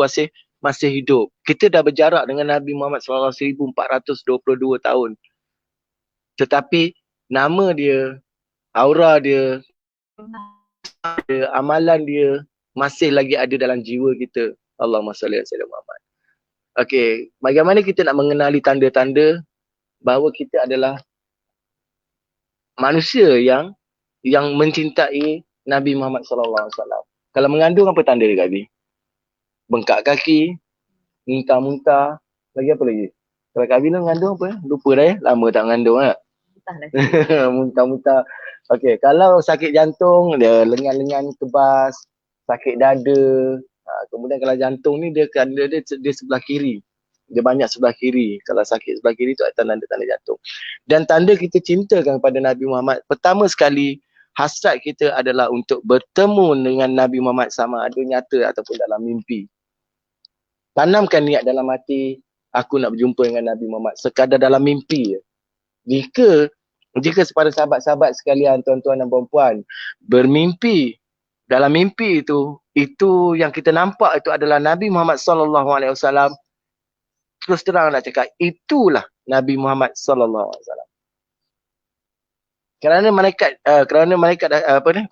Speaker 1: masih hidup. Kita dah berjarak dengan Nabi Muhammad SAW 1422 tahun. Tetapi nama dia, aura dia, amalan dia masih lagi ada dalam jiwa kita. Allahumma salli ala sayyidina Muhammad. Okey, bagaimana kita nak mengenali tanda-tanda bahawa kita adalah manusia yang mencintai Nabi Muhammad sallallahu alaihi wasallam. Kalau mengandung, apa tanda dia, Kak? Bengkak kaki, muntah-muntah, lagi apa lagi? Kalau Kak Bina mengandung apa? Lupa dah lama tak mengandung tak? Muntah-muntah. Okey, kalau sakit jantung, dia lengan-lengan kebas, sakit dada. Kemudian kalau jantung ni dia sebelah kiri. Dia banyak sebelah kiri. Kalau sakit sebelah kiri tu tanda-tanda jantung. Dan tanda kita cintakan kepada Nabi Muhammad, pertama sekali, hasrat kita adalah untuk bertemu dengan Nabi Muhammad, sama ada nyata ataupun dalam mimpi. Tanamkan niat dalam hati, aku nak berjumpa dengan Nabi Muhammad sekadar dalam mimpi. Jika kepada sahabat-sahabat sekalian, tuan-tuan dan puan-puan, bermimpi, dalam mimpi itu yang kita nampak itu adalah Nabi Muhammad sallallahu alaihi wasallam, terus terang nak cakap, itulah Nabi Muhammad sallallahu alaihi wasallam.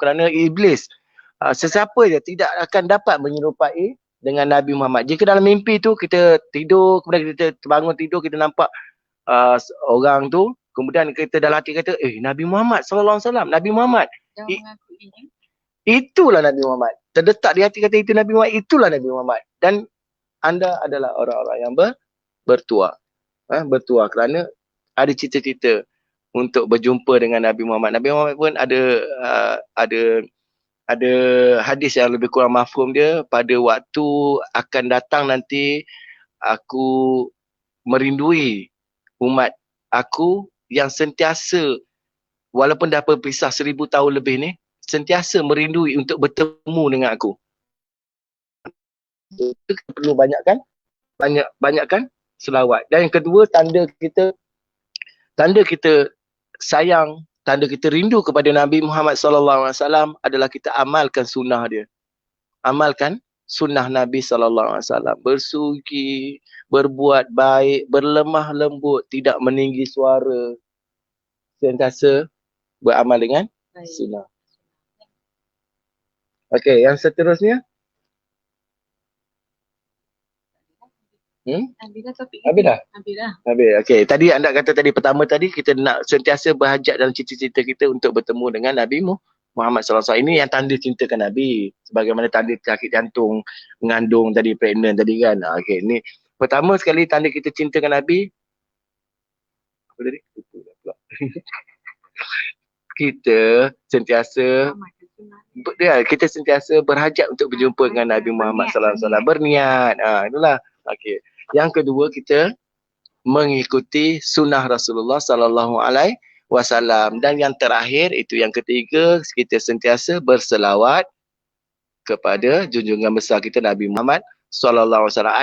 Speaker 1: Kerana iblis, sesiapa je tidak akan dapat menyerupai dengan Nabi Muhammad. Jika dalam mimpi tu kita tidur, kemudian kita bangun tidur, kita nampak orang tu, kemudian kita dalam hati kata, Nabi Muhammad sallallahu alaihi wasallam, Nabi Muhammad. Itulah Nabi Muhammad. Terdetak di hati kata itu Nabi Muhammad, itulah Nabi Muhammad. Dan anda adalah orang-orang yang bertuah. Bertuah kerana ada cita-cita untuk berjumpa dengan Nabi Muhammad. Nabi Muhammad pun ada hadis yang lebih kurang mafhum dia, pada waktu akan datang nanti, aku merindui umat aku yang sentiasa, walaupun dah berpisah 1000 tahun lebih ni, sentiasa merindui untuk bertemu dengan aku. Itu perlu banyakkan selawat. Dan yang kedua, tanda kita sayang, tanda kita rindu kepada Nabi Muhammad sallallahu alaihi wasallam adalah kita amalkan sunnah dia. Amalkan sunnah Nabi sallallahu alaihi wasallam. Bersuci, berbuat baik, berlemah lembut, tidak meninggi suara. Sentiasa beramal dengan sunnah. Okey, yang seterusnya. Habis dah? Habis. Okey, tadi anda kata pertama kita nak sentiasa berhajat dalam cita-cita kita untuk bertemu dengan Nabi Muhammad sallallahu alaihi wasallam. Ini yang tanda cintakan Nabi. Sebagaimana tanda sakit jantung, mengandung tadi, pregnant tadi kan. Okey, ni pertama sekali tanda kita cintakan Nabi. Apa tadi? Kita sentiasa berhajat untuk berjumpa dengan Nabi Muhammad sallallahu alaihi wasallam. Berniat. Itulah. Okey. Yang kedua, kita mengikuti sunnah Rasulullah sallallahu alaihi wasallam, dan yang terakhir itu yang ketiga, kita sentiasa berselawat kepada junjungan besar kita Nabi Muhammad sallallahu alaihi wasallam.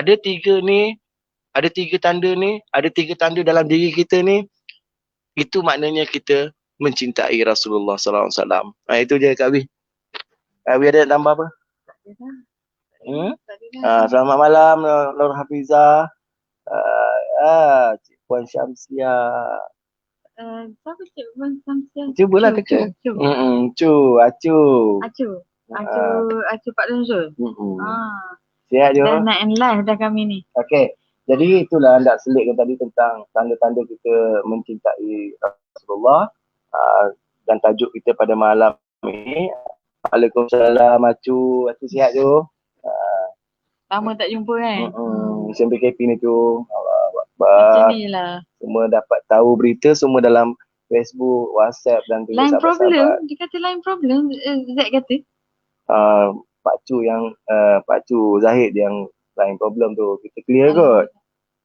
Speaker 1: Ada tiga tanda ni, ada tiga tanda dalam diri kita ni. Itu maknanya kita mencintai Rasulullah sallallahu alaihi wasallam. Itu je Kak Wi. Kak Wi ada nak tambah apa? Selamat malam Nur Hafizah. Cik Puan Syamsiah.
Speaker 2: Siapa Cik Puan Syamsiah?
Speaker 1: Cubalah teka.
Speaker 2: Acu Pak Lunzul.
Speaker 1: Sihat je.
Speaker 2: Dah nak live dah kami ni.
Speaker 1: Okey. Jadi itulah anda selitkan tadi tentang tanda-tanda kita mencintai Rasulullah, dan tajuk kita pada malam ini. Waalaikumsalam Acu. Acu sihat tu?
Speaker 2: Lama tak jumpa kan?
Speaker 1: Musim PKP ni tu.
Speaker 2: Macam ni lah.
Speaker 1: Semua dapat tahu berita semua dalam Facebook, WhatsApp dan juga
Speaker 2: line
Speaker 1: sahabat-sahabat.
Speaker 2: problem? Dia kata line problem. Zaid kata?
Speaker 1: Pak Cu Zahid yang line problem tu. Kita clear kot.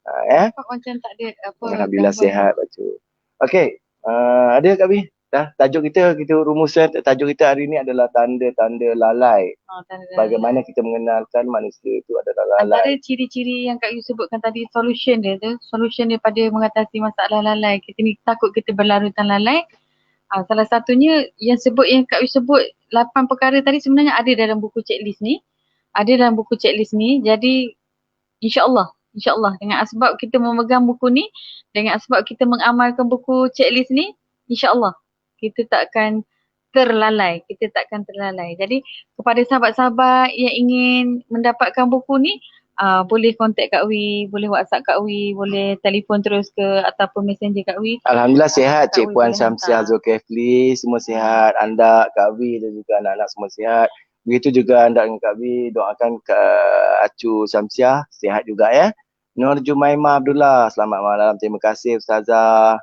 Speaker 2: Nampak macam tak ada apa.
Speaker 1: Alhamdulillah sihat Pak Cu. Okey. Ada Kak Bi? Dah, tajuk kita rumuskan tajuk kita hari ni adalah tanda-tanda lalai. Bagaimana kita mengenalkan manusia itu adalah lalai.
Speaker 2: Antara ciri-ciri yang Kak Yu sebutkan tadi, solution dia pada mengatasi masalah lalai. Kita ni takut kita berlarutan lalai. Salah satunya yang Kak Yu sebut 8 perkara tadi sebenarnya ada dalam buku checklist ni. Jadi insya-Allah dengan asbab kita memegang buku ni, dengan asbab kita mengamalkan buku checklist ni, insya-Allah kita tak akan terlalai. Jadi kepada sahabat-sahabat yang ingin mendapatkan buku ni, boleh kontak Kak Wi, boleh WhatsApp Kak Wi, boleh telefon terus ke ataupun messenger Kak Wi.
Speaker 1: Alhamdulillah sihat Cik Puan Syamsiah Zulkifli, semua sihat. Anda, Kak Wi dan juga anak-anak semua sihat. Begitu juga anda dengan Kak Wi, doakan Acu Syamsiah sihat juga ya. Nur Jumaimah Abdullah, selamat malam. Terima kasih Ustazah.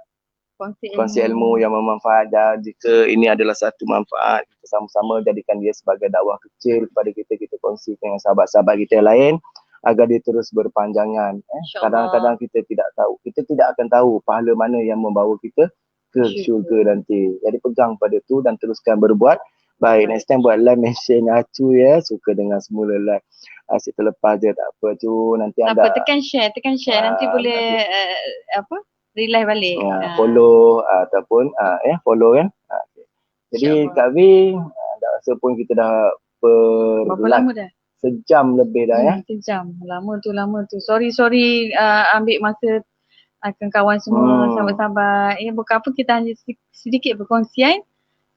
Speaker 1: Kongsi ilmu yang bermanfaat, dan jika ini adalah satu manfaat, kita sama-sama jadikan dia sebagai dakwah kecil kepada kita kongsi dengan sahabat-sahabat kita lain agar dia terus berpanjangan. Kadang-kadang kita tidak tahu, kita tidak akan tahu pahala mana yang membawa kita ke syurga nanti. Jadi pegang pada tu dan teruskan berbuat baik. Next time buat live mention Acu ya, suka dengan semula live. Asyik terlepas je, tak apa tu, nanti anda
Speaker 2: tekan share nanti boleh relive balik.
Speaker 1: Follow ataupun follow kan. Jadi Kak Vi, dah rasa pun kita dah
Speaker 2: berapa lama dah?
Speaker 1: Sejam lebih dah ya.
Speaker 2: Sejam. Lama tu. Sorry ambil masa kawan semua, sahabat-sahabat. Bukan apa, kita hanya sedikit berkongsian.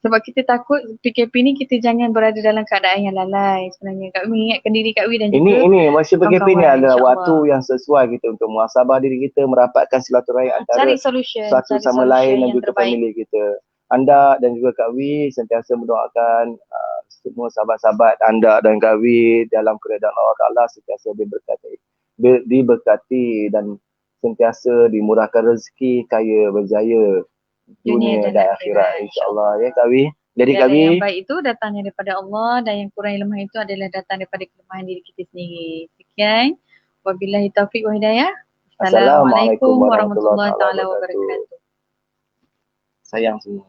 Speaker 2: Sebab kita takut PKP ni kita jangan berada dalam keadaan yang lalai. Sebenarnya Kak Wi mengingatkan diri Kak Wi dan juga
Speaker 1: ini masa PKP ni adalah waktu yang sesuai kita untuk muhasabah diri kita, merapatkan silaturahim antara satu sama lain dan juga family kita. Anda dan juga Kak Wi sentiasa mendoakan semua sahabat-sahabat anda dan Kak Wi dalam keredaan Allah Ta'ala sentiasa diberkati dan sentiasa dimurahkan rezeki, kaya berjaya dunia dan akhirat insya-Allah ya Kak Wi. Jadi Kak Wi,
Speaker 2: yang baik itu datangnya daripada Allah dan yang kurang lemah itu adalah datang daripada kelemahan diri kita sendiri. Sekian. Wabillahi taufiq wa hidayah. Assalamualaikum warahmatullahi taala wabarakatuh.
Speaker 1: Sayang semua.